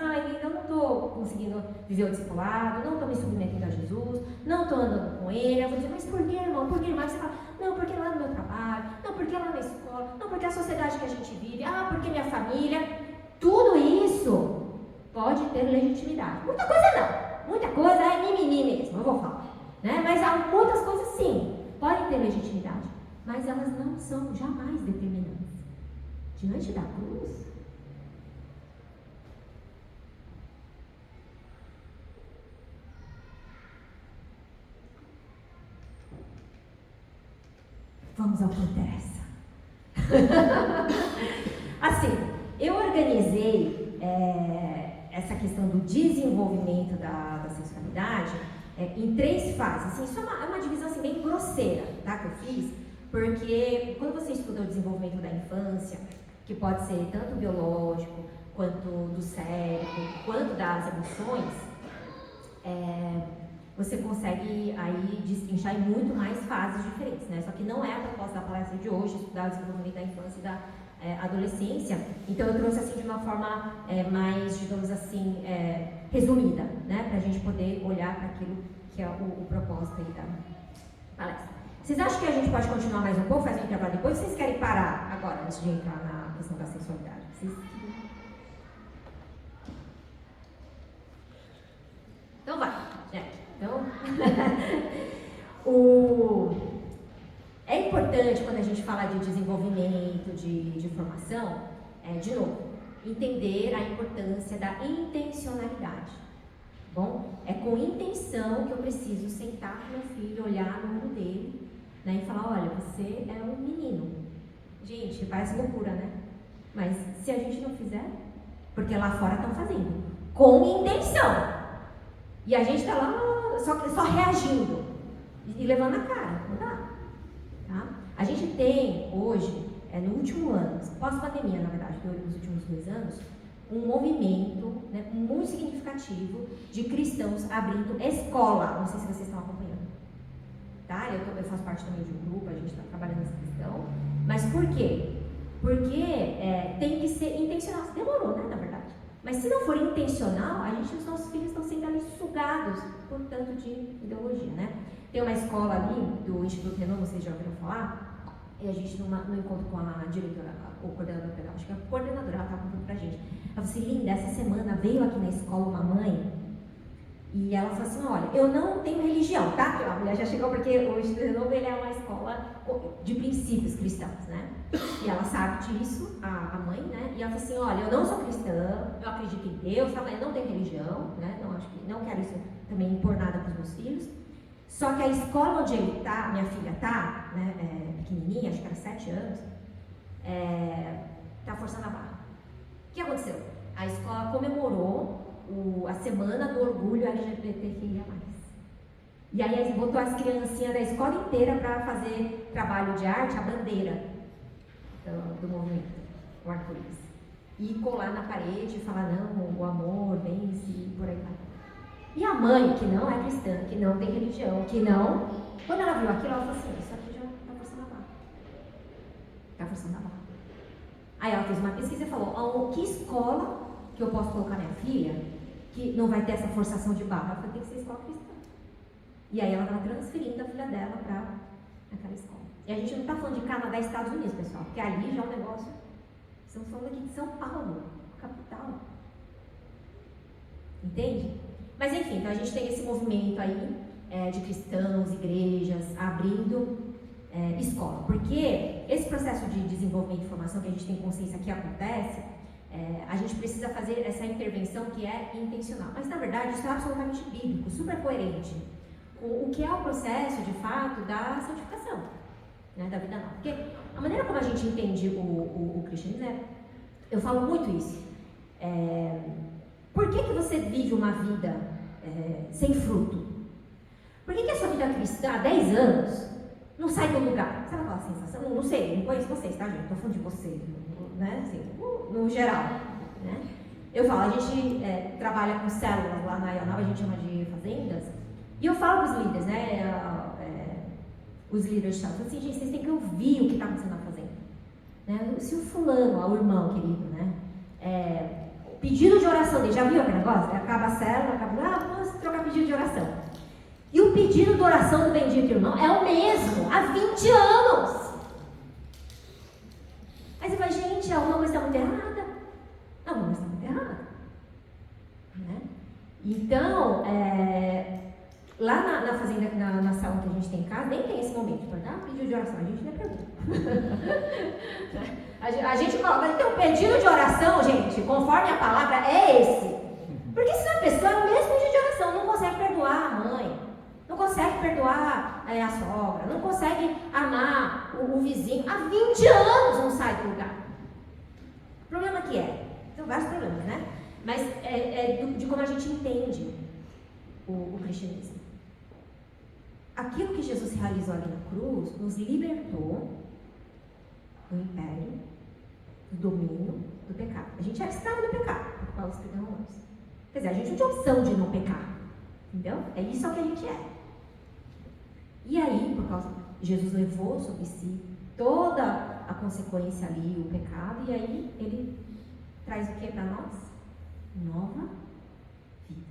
eu não estou conseguindo viver o discipulado, não estou me submetendo a Jesus, não estou andando com Ele, eu vou dizer, mas por que, irmão? Por que, irmão? Você fala, não, porque lá no meu trabalho, não, porque lá na escola, não, porque a sociedade que a gente vive, porque minha família, tudo isso pode ter legitimidade. Muita coisa não, muita coisa é mimimi mesmo, eu vou falar. Né? Mas há muitas coisas sim, podem ter legitimidade, mas elas não são jamais determinantes. Diante da cruz, vamos ao que interessa. Assim, eu organizei essa questão do desenvolvimento da sexualidade em 3 fases. Assim, isso é uma divisão assim, bem grosseira, tá, que eu fiz, porque quando você estuda o desenvolvimento da infância, que pode ser tanto biológico, quanto do cérebro, quanto das emoções, você consegue aí destrinchar em muito mais fases diferentes, né? Só que não é a proposta da palestra de hoje, estudar o desenvolvimento da infância e da adolescência. Então eu trouxe assim de uma forma mais, digamos assim, resumida, né? Para a gente poder olhar para aquilo que é o propósito aí da palestra. Vocês acham que a gente pode continuar mais um pouco, fazer um intervalo depois? Ou vocês querem parar agora, antes de entrar na questão da sexualidade? Então vai, gente. Então, é importante quando a gente fala de desenvolvimento, de formação, de novo, entender a importância da intencionalidade. Bom, é com intenção que eu preciso sentar com meu filho, olhar no olho dele, né, e falar, olha, você é um menino. Gente, parece loucura, né? Mas se a gente não fizer, porque lá fora estão fazendo, com intenção. E a gente está lá só reagindo e levando a cara, não dá. Tá? A gente tem hoje, no último ano, pós-pandemia na verdade, nos últimos 2 anos, um movimento, né, muito significativo de cristãos abrindo escola. Não sei se vocês estão acompanhando. Tá? Eu faço parte também de um grupo, a gente está trabalhando nessa questão. Mas por quê? Porque tem que ser intencional. Demorou, né, na verdade. Mas se não for intencional, os nossos filhos estão sendo ali sugados por tanto de ideologia, né? Tem uma escola ali do Instituto Renan, vocês já ouviram falar? E a gente, no encontro com a diretora, o coordenador pedagógico, a coordenadora, ela estava contando pra gente. Ela falou assim, linda, essa semana veio aqui na escola uma mãe e ela falou assim, olha, eu não tenho religião, tá? A mulher já chegou porque o Instituto Renan, ele é uma escola de princípios cristãos, né? E ela sabe disso, a mãe, né? E ela falou assim, olha, eu não sou cristã, eu acredito em Deus, tá? Mas eu não tenho religião, né? Não quero isso também impor nada para os meus filhos. Só que a escola onde ele tá, minha filha tá, né, pequenininha, acho que era 7 anos, tá forçando a barra. O que aconteceu? A escola comemorou a semana do orgulho LGBTQIA+. E aí botou as criancinhas da escola inteira para fazer trabalho de arte, a bandeira do movimento, o arco-íris. E colar na parede e falar, não, o amor vence e por aí vai. E a mãe, que não é cristã, que não tem religião, que não... Quando ela viu aquilo, ela falou assim, isso aqui já está forçando a barra. Está forçando a barra. Aí ela fez uma pesquisa e falou, que escola que eu posso colocar minha filha que não vai ter essa forçação de barra? Ela falou, tem que ser escola cristã. E aí ela estava transferindo a filha dela para aquela escola. E a gente não está falando de Canadá e Estados Unidos, pessoal, porque ali já é um negócio... Estamos falando aqui de São Paulo, capital. Entende? Mas enfim, então a gente tem esse movimento aí de cristãos, igrejas, abrindo escola. Porque esse processo de desenvolvimento de informação que a gente tem consciência que acontece, a gente precisa fazer essa intervenção que é intencional. Mas na verdade isso é absolutamente bíblico, super coerente com o que é o processo de fato da santificação, né, da vida nova. Porque a maneira como a gente entende o cristianismo, eu falo muito isso. Por que você vive uma vida sem fruto? Por que a sua vida cristã há 10 anos não sai do lugar? Sabe aquela sensação? Não sei, não conheço vocês, tá, gente? Estou falando de vocês, né? Assim, no geral, né? Eu falo, a gente trabalha com células lá na Ionava, a gente chama de fazendas, e eu falo para os líderes, né? Os líderes de célula, assim, gente, vocês têm que ouvir o que está acontecendo na fazenda. Né? Se o fulano, o irmão querido, né? Pedido de oração dele, já viu aquele negócio? Acaba a célula, vamos trocar pedido de oração. E o pedido de oração do bendito irmão é o mesmo, há 20 anos. Aí você fala, gente, alguma coisa está muito errada. Alguma coisa está muito errada. Né? Então, lá na fazenda, na sala que a gente tem em casa, nem tem esse momento para dar pedido de oração, a gente nem pergunta. A gente coloca, então, pedido de oração, gente, conforme a palavra, é esse. Porque se a pessoa é o mesmo pedido de oração, não consegue perdoar a mãe, não consegue perdoar a sogra, não consegue amar o vizinho, há 20 anos não sai do lugar. O problema que são vários problemas, né? Mas de como a gente entende o cristianismo. Aquilo que Jesus realizou ali na cruz nos libertou do império, do domínio, do pecado. A gente era escravo do pecado, por causa dos romanos. Quer dizer, a gente não tinha opção de não pecar. Entendeu? É isso que a gente é. E aí, por causa Jesus levou sobre si toda a consequência ali, o pecado, e aí ele traz o que para nós? Nova vida.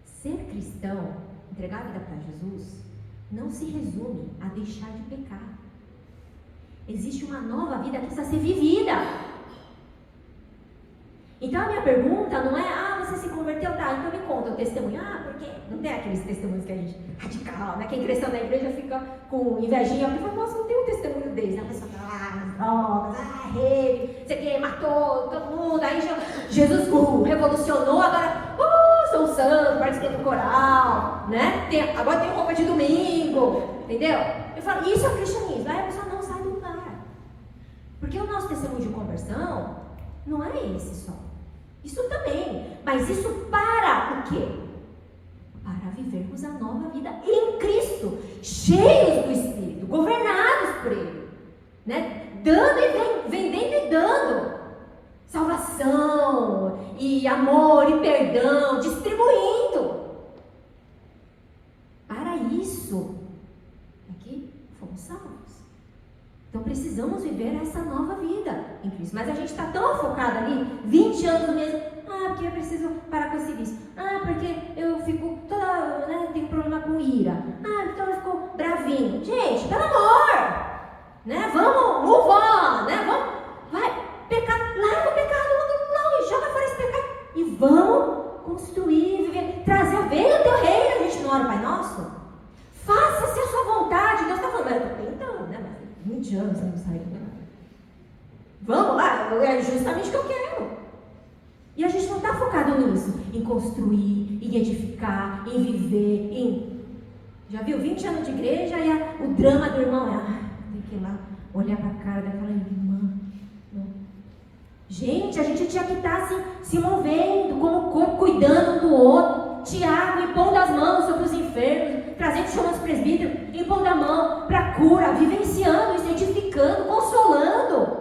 Ser cristão, entregar a vida para Jesus, não se resume a deixar de pecar. Existe uma nova vida que precisa ser vivida. Então a minha pergunta não é, você se converteu, tá, então me conta o testemunho. Porque não tem aqueles testemunhos que a gente, radical, né? Quem cresceu na igreja fica com invejinha, porque fala, nossa, não tem um testemunho deles, né? A pessoa tá lá, nas drogas, rave, você que matou todo mundo, aí Jesus revolucionou, agora, sou santo, participei do coral, né? Agora tem roupa de domingo, entendeu? Eu falo, isso é o cristianismo, aí a pessoa não sai do lugar. Porque o nosso testemunho de conversão não é esse só. Isso também, mas isso para o quê? Para vivermos a nova vida em Cristo, cheios do Espírito, governados por Ele, né? Dando e vendendo e dando salvação, e amor, e perdão, distribuindo. Para isso é que fomos salvos. Então precisamos viver essa nova vida em Cristo. Mas a gente está tão focado ali, 20 anos no mesmo. Porque eu preciso parar com esse vício. Porque eu fico toda, né, tenho problema com ira. Então eu fico bravinho. Gente, pelo amor! Né? Vamos, move on, né? Vai, larga o pecado, não, joga fora esse pecado. E vamos construir, viver, trazer, venha o teu reino. A gente não ora, Pai Nosso? Faça-se a sua vontade. Deus está falando, mas eu estou tentando, né? 20 anos você não sai do pecado. Vamos lá, é justamente o que eu quero. E a gente não está focado nisso, em construir, em edificar, em viver, Já viu? 20 anos de igreja e o drama do irmão tem que ir lá olhar para a cara daquela irmã. Não. Gente, a gente tinha que estar assim, se movendo como corpo, cuidando um do outro. Tiago, impondo as mãos sobre os enfermos, trazendo os presbíteros, impondo a mão para cura, vivenciando isso, edificando, consolando.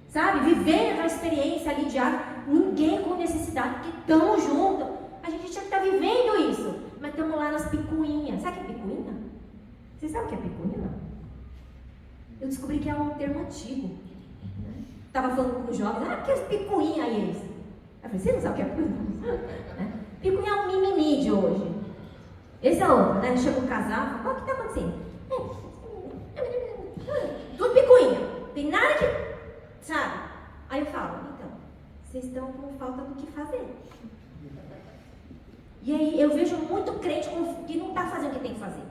Sabe? Vivendo aquela experiência ali diária. Ninguém com necessidade, porque estamos juntos. A gente tinha que estar vivendo isso. Mas estamos lá nas picuinhas. Sabe o que é picuinha? Vocês sabem o que é picuinha? Eu descobri que é um termo antigo. Estava falando com os jovens, que é os picuinha aí eles. Eu falei, você não sabe o que é picuinha? Picuinha é um mimimi de hoje. Esse é outro, né? Chega um casal, fala, o que está acontecendo? Tudo picuinha. Tem nada que... Sabe? Aí eu falo, então, vocês estão com falta do que fazer. E aí eu vejo muito crente que não está fazendo o que tem que fazer.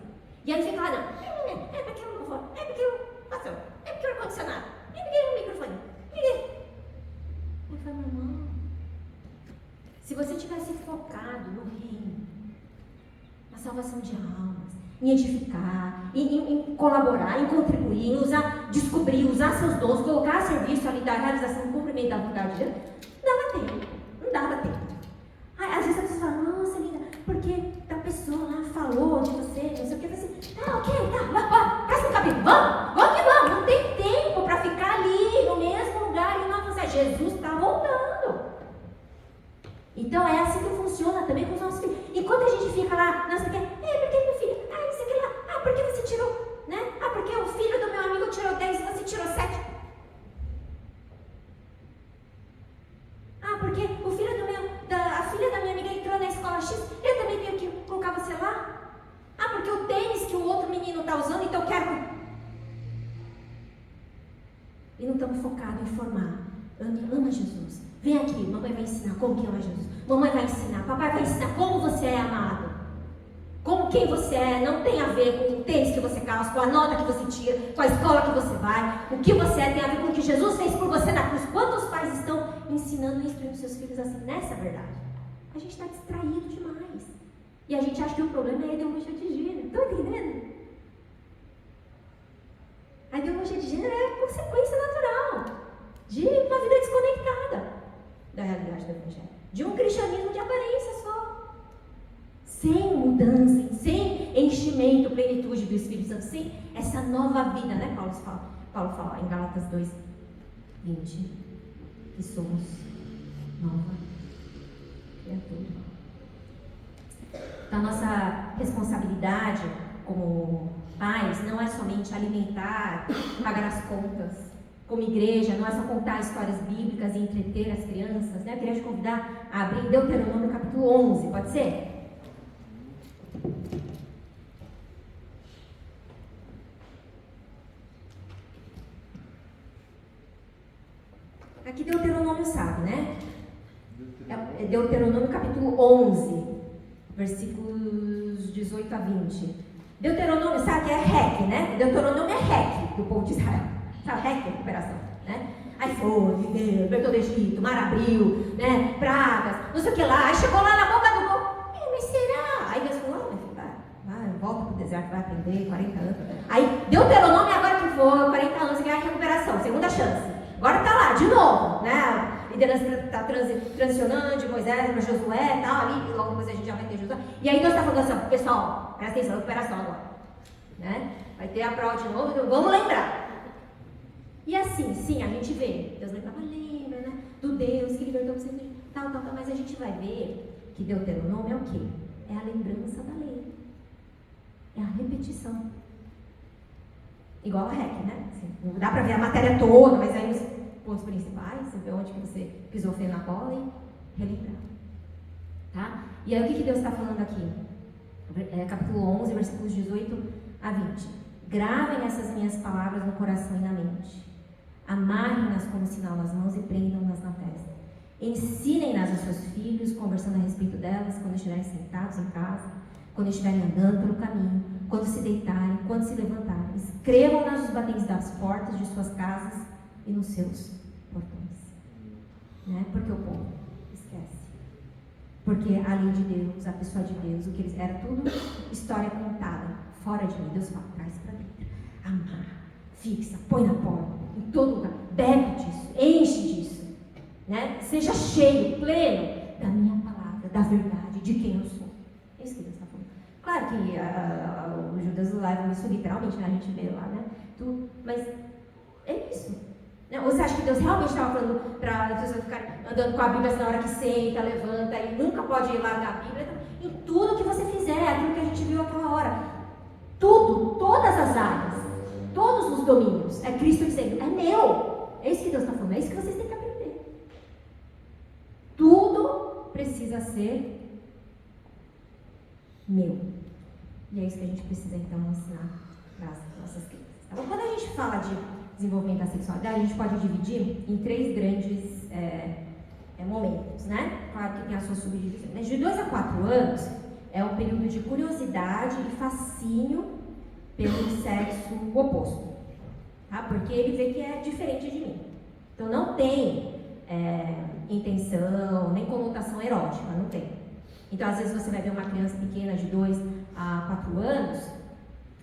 E aí fica lá, não, é porque eu não vou, é porque eu faço, é porque eu ar-condicionado, é porque eu microfone. Eu falo, meu irmão, se você tivesse focado no reino, na salvação de almas, em edificar, em colaborar, em contribuir, em descobrir, usar seus dons, colocar a serviço ali da realização do cumprimento da vontade de Deus, não dava tempo. Aí, às vezes a pessoa fala, nossa, linda, porque a pessoa lá falou de você, não sei o que, eu falei assim, ok, tá, próximo capítulo, vamos que vamos, não tem tempo para ficar ali no mesmo lugar e não avançar. Jesus está voltando. Então é assim que funciona também com os nossos filhos. Enquanto a gente fica lá, nossa, porque meu filho, não sei o que lá, porque você tirou, né? Porque o filho do meu amigo tirou 10 e você tirou 7. Porque o filho a filha da minha amiga entrou na escola X, eu também tenho que colocar você lá? Porque o tênis que o outro menino está usando, então eu quero. E não estamos focados em formar. Ama Jesus. Vem aqui, mamãe vai ensinar como que ama Jesus. Mamãe vai ensinar, papai vai ensinar como você é amado. Como quem você é, não tem a ver com o tênis que você calça, com a nota que você tira, com a escola que você vai. O que você é tem a ver com o que Jesus fez por você na cruz. Quantos pais estão ensinando e instruindo seus filhos assim, nessa verdade? A gente está distraído demais. E a gente acha que o problema é a ideologia de gênero. Estão entendendo? A ideologia de gênero é a consequência natural de uma vida desconectada da realidade do Evangelho. De um cristianismo de aparência só. Sem mudança, sem enchimento, plenitude do Espírito Santo, sem essa nova vida, né? Paulo fala em Gálatas 2:20, que somos nova criatura. Então, a nossa responsabilidade como pais não é somente alimentar, pagar as contas. Como igreja, não é só contar histórias bíblicas e entreter as crianças, né? Eu queria te convidar a abrir Deuteronômio capítulo 11, pode ser? Aqui Deuteronômio sabe, né? É Deuteronômio capítulo 11, versículos 18 a 20. Deuteronômio, sabe que é REC, né? Deuteronômio é REC do povo de Israel. Sabe, REC, recuperação, né? Aí foi, viveu, libertou do Egito, mar abriu, né? Pragas, não sei o que lá. Aí chegou lá na boca do povo, mas será? Aí Deus falou, vai, volta pro deserto, vai aprender, 40 anos. Aí Deuteronômio agora que foi, 40 anos, e ganha recuperação, segunda chance. Agora tá lá, de novo, né? A liderança está transicionando de Moisés para Josué e tal, ali, logo depois a gente já vai ter Josué. E aí Deus está falando assim, pessoal, presta atenção, recuperação agora. Né? Vai ter a prova de novo, então vamos lembrar. E assim, sim, a gente vê, Deus lembra, né? Do Deus que libertou você, tal, mas a gente vai ver que Deuteronômio é o quê? É a lembrança da lei. É a repetição. Igual a REC, né? Assim, não dá para ver a matéria toda, mas aí os pontos principais, você vê onde que você pisou feio na bola e relembrar. Tá? E aí o que Deus está falando aqui? Capítulo 11, versículos 18 a 20. Gravem essas minhas palavras no coração e na mente. Amarrem-nas como sinal nas mãos e prendam-nas na testa. Ensinem-nas aos seus filhos, conversando a respeito delas quando estiverem sentados em casa, quando estiverem andando pelo caminho, quando se deitarem, quando se levantarem. Escrevam-nas nos batentes das portas de suas casas e nos seus portões. Né? Porque o povo esquece. Porque a lei de Deus, a pessoa de Deus, o que eles era tudo história contada, fora de mim. Deus fala, traz para dentro. Amarra, fixa, põe na porta, em todo lugar. Bebe disso, enche disso. né? Seja cheio, pleno da minha palavra, da verdade, de quem eu sou. É isso que Deus está falando. Claro que os judeus levam isso literalmente, né? A gente vê lá, né? Mas é isso. Ou você acha que Deus realmente estava falando para as pessoas ficarem andando com a Bíblia na hora que senta, levanta e nunca pode largar a Bíblia? Em tudo que você fizer, aquilo que a gente viu aquela hora. Tudo, todas as áreas, todos os domínios. É Cristo dizendo, é meu. É isso que Deus está falando, é isso que vocês têm que aprender. Tudo precisa ser meu. E é isso que a gente precisa então ensinar para as nossas crianças. Tá bom? Quando a gente fala de desenvolvimento da sexualidade, a gente pode dividir em 3 grandes momentos, né? Claro que tem as suas subdivisões. Mas de 2 a 4 anos é um período de curiosidade e fascínio pelo sexo oposto, tá? Porque ele vê que é diferente de mim. Então não tem intenção, nem conotação erótica, não tem. Então às vezes você vai ver uma criança pequena de 2 a 4 anos,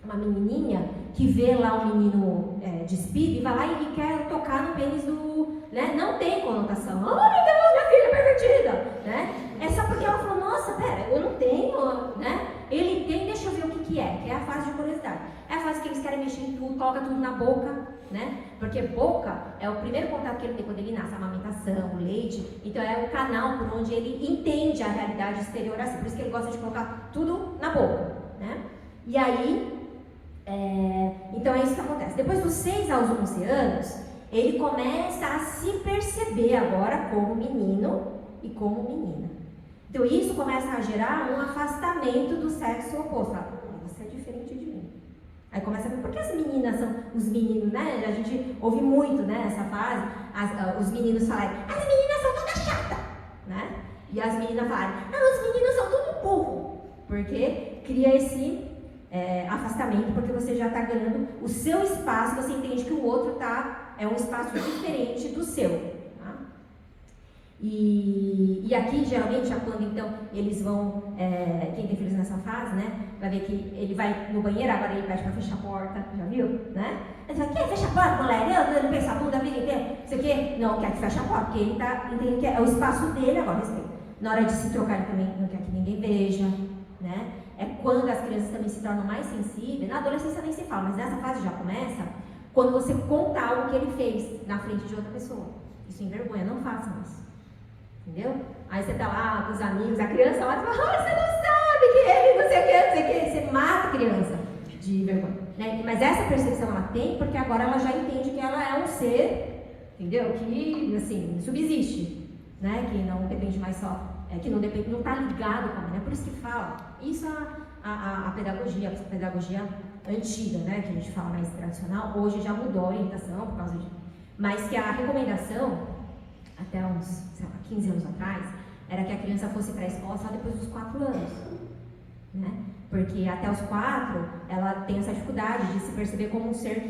uma menininha que vê lá o menino despido e vai lá e quer tocar no pênis do... Né? Não tem conotação. Oh, meu Deus, minha filha é pervertida. Né? É só porque ela falou, nossa, pera, eu não tenho, né? Ele tem, deixa eu ver o que é a fase de curiosidade. É a fase que eles querem mexer em tudo, coloca tudo na boca, né? Porque boca é o primeiro contato que ele tem quando ele nasce, a amamentação, o leite. Então é o canal por onde ele entende a realidade exterior assim. Por isso que ele gosta de colocar tudo na boca, né? E aí... então é isso que acontece. Depois dos 6 aos 11 anos, ele começa a se perceber agora como menino e como menina. Então isso começa a gerar um afastamento do sexo oposto. Você é diferente de mim. Aí começa a ver, por que as meninas são os meninos, né? A gente ouve muito, né, nessa fase, os meninos falarem, as meninas são todas chatas, né? E as meninas falarem, os meninos são tudo burro. Porque cria esse... afastamento, porque você já está ganhando o seu espaço, você entende que o outro é um espaço diferente do seu. Tá? E aqui, geralmente, é quando então eles vão, quem tem filhos nessa fase, né, vai ver que ele vai no banheiro, agora ele pede para fechar a porta, já viu? Né? Ele fala, quer fechar a porta, moleque? Eu não penso a bunda, vida inteira, você quer? Não, quer que feche a porta, porque ele está entendendo que é o espaço dele agora, respeito. Na hora de se trocar, ele também não quer que ninguém veja, né? É quando as crianças também se tornam mais sensíveis. Na adolescência nem se fala, mas nessa fase já começa quando você conta algo que ele fez na frente de outra pessoa. Isso envergonha, não façam isso. Entendeu? Aí você tá lá com os amigos, a criança lá e fala, você não sabe que ele não sei o que, não sei o que. Você mata a criança de vergonha. Né? Mas essa percepção ela tem porque agora ela já entende que ela é um ser, entendeu? Que, assim, subsiste. Né? Que não depende mais só... que não está ligado com a mãe, é por isso que fala, isso a pedagogia antiga, né, que a gente fala mais tradicional, hoje já mudou a orientação por causa disso, mas que a recomendação, até uns, sei lá, 15 anos atrás, era que a criança fosse para a escola só depois dos 4 anos, né, porque até os 4, ela tem essa dificuldade de se perceber como um ser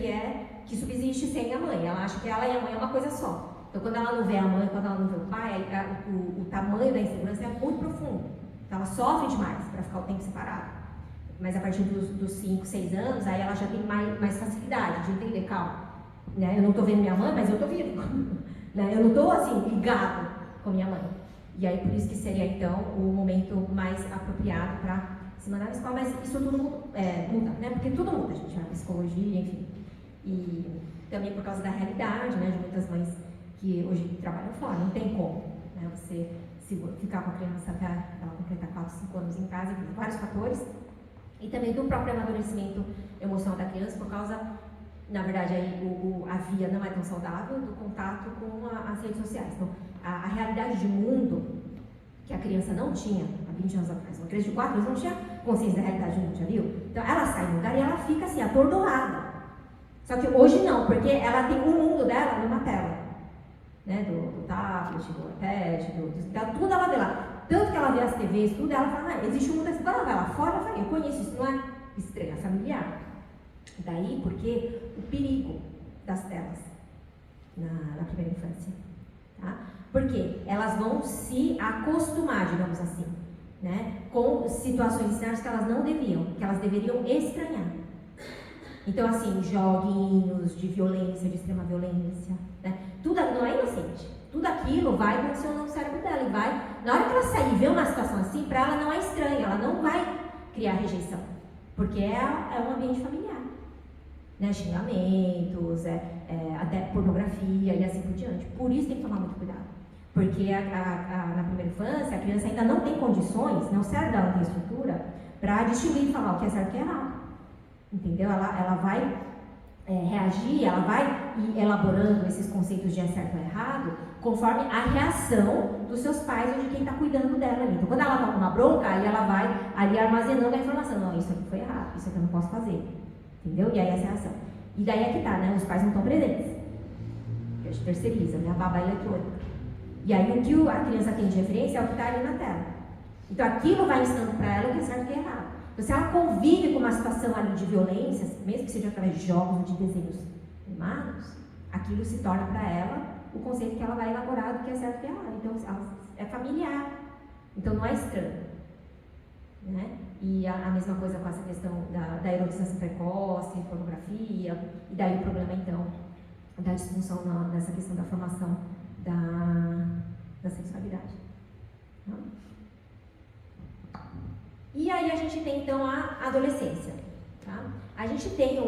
que subsiste sem a mãe, ela acha que ela e a mãe é uma coisa só. Então, quando ela não vê a mãe, quando ela não vê o pai, o tamanho da insegurança é muito profundo. Então, ela sofre demais para ficar o tempo separado. Mas a partir dos 5, 6 anos, aí ela já tem mais facilidade de entender, calma. Né? Eu não estou vendo minha mãe, mas eu estou vivo. Né? Eu não estou, assim, ligado com minha mãe. E aí, por isso que seria, então, o momento mais apropriado para se mandar na escola. Mas isso tudo muda, né? Porque tudo muda, gente. A psicologia, enfim. E também por causa da realidade, né? De muitas mães que hoje trabalham fora, não tem como, né? Você ficar com a criança até ela completar 4, 5 anos em casa, por vários fatores, e também do próprio amadurecimento emocional da criança, por causa, na verdade, aí a via não é tão saudável do contato com as redes sociais. Então, a realidade de mundo que a criança não tinha há 20 anos atrás, uma criança de 4 anos não tinha consciência da realidade do mundo, já viu? Então, ela sai do lugar e ela fica assim, atordoada. Só que hoje não, porque ela tem o mundo dela numa tela. Né, do tablet, do iPad, tudo ela vê lá. Tanto que ela vê as TVs, tudo, ela fala, existe um mundo assim, ela vai lá fora, ela fala, eu conheço isso, não é estranho, é familiar. Daí porque o perigo das telas na primeira infância. Tá? Porque elas vão se acostumar, digamos assim, né, com situações externas que elas não deviam, que elas deveriam estranhar. Então, assim, joguinhos de violência, de extrema violência, né? Tudo não é inocente. tudo aquilo vai condicionando o cérebro dela e vai, na hora que ela sair e ver uma situação assim, para ela não é estranha, ela não vai criar rejeição, porque é um ambiente familiar, né? Xingamentos, até pornografia e assim por diante. Por isso tem que tomar muito cuidado, porque na primeira infância a criança ainda não tem condições, né? O cérebro dela não tem estrutura para distinguir e falar o que é certo e o que é errado, entendeu? Ela vai reagir, ela vai ir elaborando esses conceitos de é certo ou errado conforme a reação dos seus pais ou de quem está cuidando dela ali. Então, quando ela toma uma bronca, aí ela vai ali armazenando a informação. Não, isso aqui foi errado, isso aqui eu não posso fazer. Entendeu? E aí essa é a reação. E daí é que tá, né? Os pais não estão presentes. A gente terceiriza, né? A babá eletrônica. E aí o que a criança tem de referência é o que está ali na tela. Então aquilo vai ensinando para ela o que é certo e o que é errado. Então, se ela convive com uma situação ali de violência, mesmo que seja através de jogos ou de desenhos animados, aquilo se torna para ela o conceito que ela vai elaborar do que é certo e o que é errado. Então, é familiar. Então, não é estranho. Né? E a mesma coisa com essa questão da erotização precoce, pornografia, e daí o problema, então, da disfunção nessa questão da formação da sexualidade. Não? E aí a gente tem, então, a adolescência. Tá? A gente tem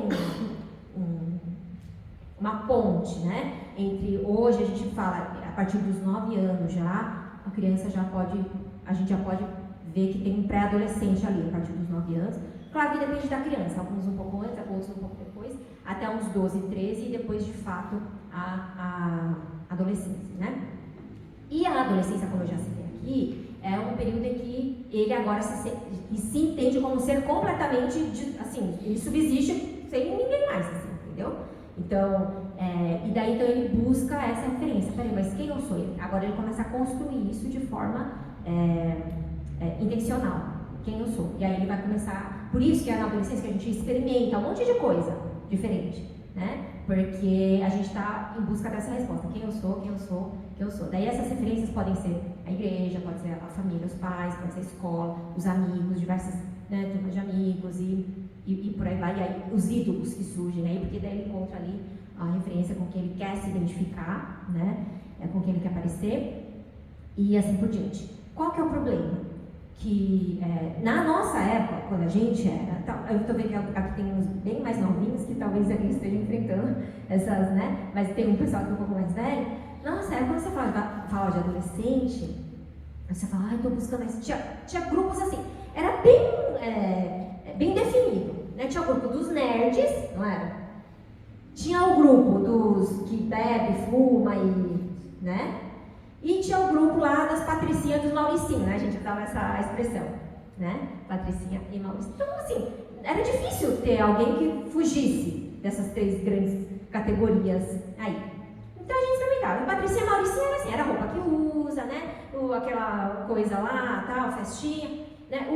uma ponte, né? Entre hoje a gente fala, a partir dos 9 anos já, a criança a gente já pode ver que tem um pré-adolescente ali, a partir dos 9 anos. Claro que depende da criança, alguns um pouco antes, outros um pouco depois, até uns 12, 13 e depois, de fato, a adolescência, né? E a adolescência, como eu já citei aqui, é um período em que ele agora se entende como ser completamente, assim, ele subsiste sem ninguém mais, assim, entendeu? Então, e daí então ele busca essa referência. Peraí, mas quem eu sou? Agora ele começa a construir isso de forma intencional. Quem eu sou? E aí ele vai começar. Por isso que é na adolescência que a gente experimenta um monte de coisa diferente, né? Porque a gente está em busca dessa resposta. Quem eu sou, quem eu sou, quem eu sou. Daí essas referências podem ser a igreja, pode ser a família, os pais, pode ser a escola, os amigos, diversas, né, turmas de amigos e por aí vai. E aí os ídolos que surgem, né? Porque daí ele encontra ali a referência com quem ele quer se identificar, né? Com quem ele quer aparecer e assim por diante. Qual que é o problema? Que na nossa época, quando a gente era, eu estou vendo que aqui tem uns bem mais novinhos que talvez eles estejam enfrentando essas, né? Mas tem um pessoal que é um pouco mais velho. Na nossa época, quando você fala de adolescente, você fala, ai, estou buscando isso. Tinha grupos assim, era bem definido, né? Tinha o grupo dos nerds, não era? Tinha o grupo dos que bebe, fuma e, né? E tinha o grupo lá das Patricinhas e dos Mauricinhos, né? A gente usava essa expressão, né? Patricinha e Mauricinho. Então, assim, era difícil ter alguém que fugisse dessas 3 grandes categorias aí. Então a gente experimentava. E Patricinha e Mauricinho era assim, era a roupa que usa, né? Aquela coisa lá, tal, festinha, né?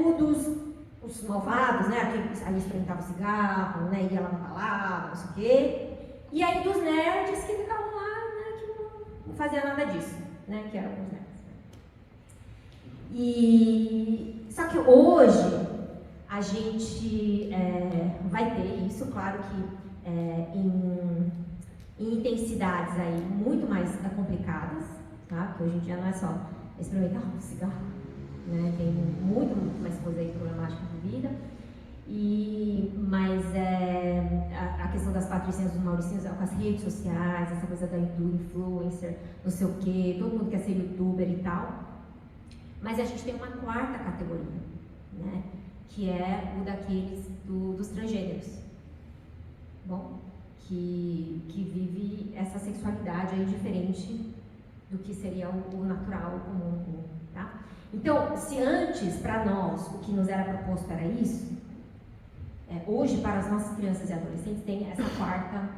Os malvados, né? Aí experimentava o cigarro, né? Ia lá na balada, não sei o quê. E aí dos nerds que ficavam lá, né? Que não fazia nada disso. Né, que eram os nerds. E só que hoje a gente vai ter isso, claro que em intensidades aí muito mais complicadas, tá? Porque hoje em dia não é só experimentar um cigarro, né? Tem muito mais coisa aí problemática na vida. Mas a questão das patricinhas dos mauricinhos com as redes sociais, essa coisa do influencer, não sei o quê, todo mundo quer ser youtuber e tal. Mas a gente tem uma 4ª categoria, né? Que é o daqueles dos transgêneros. Bom, que vive essa sexualidade aí diferente do que seria o natural, o comum, tá? Então, se antes, para nós, o que nos era proposto era isso, hoje, para as nossas crianças e adolescentes, tem essa 4ª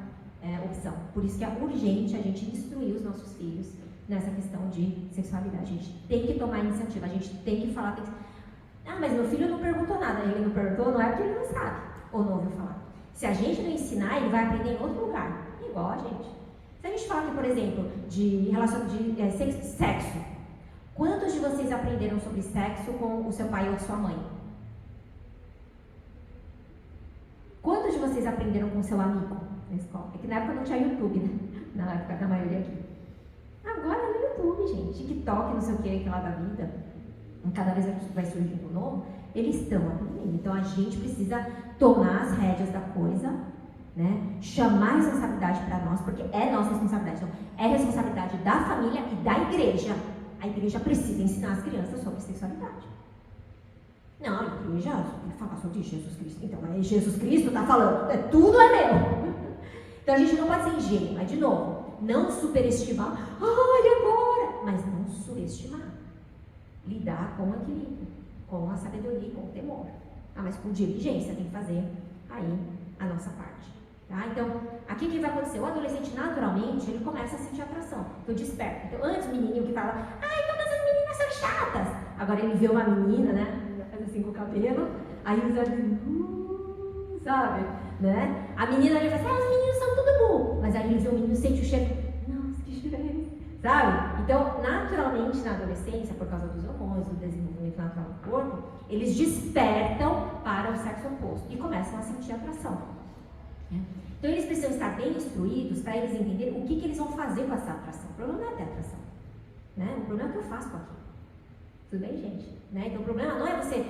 opção. Por isso que é urgente a gente instruir os nossos filhos nessa questão de sexualidade. A gente tem que tomar iniciativa, a gente tem que falar. Mas meu filho não perguntou nada. Ele não perguntou, não é porque ele não sabe ou não ouviu falar. Se a gente não ensinar, ele vai aprender em outro lugar, igual a gente. Se a gente fala, por exemplo, de relação de sexo, quantos de vocês aprenderam sobre sexo com o seu pai ou sua mãe? Quantos de vocês aprenderam com seu amigo na escola? É que na época não tinha YouTube, né? Na época da maioria aqui. Agora no YouTube, gente, TikTok, não sei o que lá da vida, cada vez vai surgindo um novo, eles estão aprendendo. Então a gente precisa tomar as rédeas da coisa, né? Chamar a responsabilidade para nós, porque é nossa responsabilidade. Então, é responsabilidade da família e da igreja. A igreja precisa ensinar as crianças sobre sexualidade. Não, a igreja tem que falar sobre Jesus Cristo. Então, mas Jesus Cristo está falando, tudo é meu. Então a gente não pode ser ingênuo, mas de novo, não superestimar, olha agora, mas não subestimar. Lidar com o equilíbrio, com a sabedoria, com o temor. Mas com diligência tem que fazer aí a nossa parte. Tá? Então, aqui o que vai acontecer? O adolescente, naturalmente, ele começa a sentir atração. Então, desperta. Então, antes o menininho que fala, ai, todas as meninas são chatas. Agora ele vê uma menina, né? Faz assim com o cabelo, aí os olhos, sabe? Né? A menina ali fala assim, os meninos são tudo burro. Mas aí ele vê o menino, sente o cheiro, nossa, que diferença. Sabe? Então, naturalmente, na adolescência, por causa dos hormônios, do desenvolvimento natural do corpo, eles despertam para o sexo oposto e começam a sentir atração. Então, eles precisam estar bem instruídos para eles entenderem o que eles vão fazer com essa atração. O problema não é ter atração, né? O problema é o que eu faço com aquilo. Tudo bem, gente? Né? Então, o problema não é você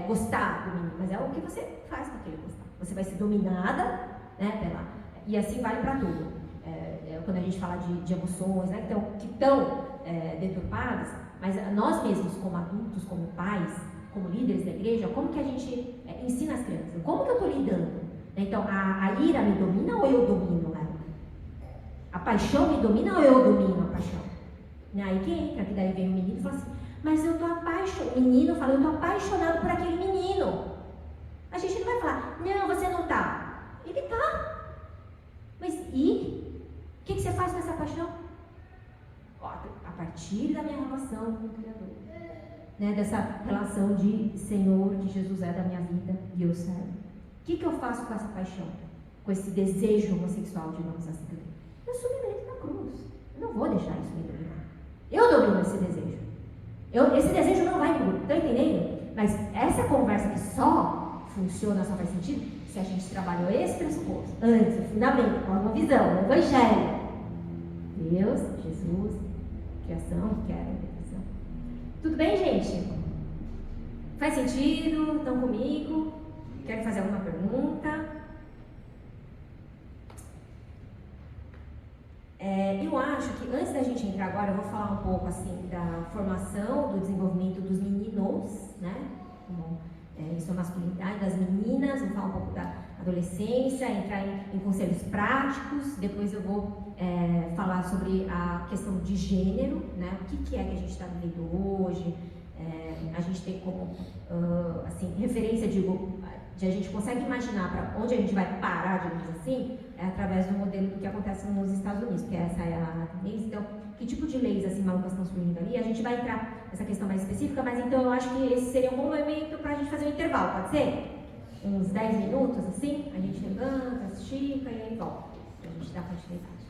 gostar do menino, mas é o que você faz com aquele gostar. Você vai ser dominada, né, e assim vale para tudo. Quando a gente fala de emoções, né, que estão deturpadas, mas nós mesmos, como adultos, como pais, como líderes da igreja, como que a gente ensina as crianças? Como que eu estou lidando? Então, a ira me domina ou eu domino ela? A paixão me domina ou eu domino a paixão? Aí que entra, que daí vem o menino e fala assim, mas eu estou apaixonado. O menino fala, eu estou apaixonado por aquele menino. A gente não vai falar, não, você não está. Ele está. Mas e? O que você faz com essa paixão? A partir da minha relação com o Criador. Né? Dessa relação de Senhor, de Jesus é da minha vida e eu servo. O que eu faço com essa paixão? Com esse desejo homossexual, digamos assim? Eu submeto na cruz. Eu não vou deixar isso me dominar. Eu domino esse desejo. Esse desejo não vai embora. Estão entendendo? Mas essa conversa que só funciona, só faz sentido, se a gente trabalhou esse pressuposto. Antes, o fundamento, uma visão, o evangelho. Deus, Jesus, criação, queda, interpretação. Tudo bem, gente? Faz sentido? Estão comigo? Querem fazer alguma pergunta? Eu acho que antes da gente entrar agora, eu vou falar um pouco assim da formação, do desenvolvimento dos meninos, né? Como isso é masculinidade, das meninas, vou falar um pouco da adolescência, entrar em conselhos práticos, depois eu vou falar sobre a questão de gênero, né? O que é que a gente está vivendo hoje, a gente tem como assim, referência, digo, a gente consegue imaginar para onde a gente vai parar, digamos assim, através do modelo do que acontece nos Estados Unidos, porque essa é a tendência. Então, que tipo de leis assim malucas estão surgindo ali? A gente vai entrar nessa questão mais específica, mas então eu acho que esse seria um bom momento para a gente fazer um intervalo, pode ser? Uns 10 minutos assim, a gente levanta, estica e aí volta, para a gente dar continuidade.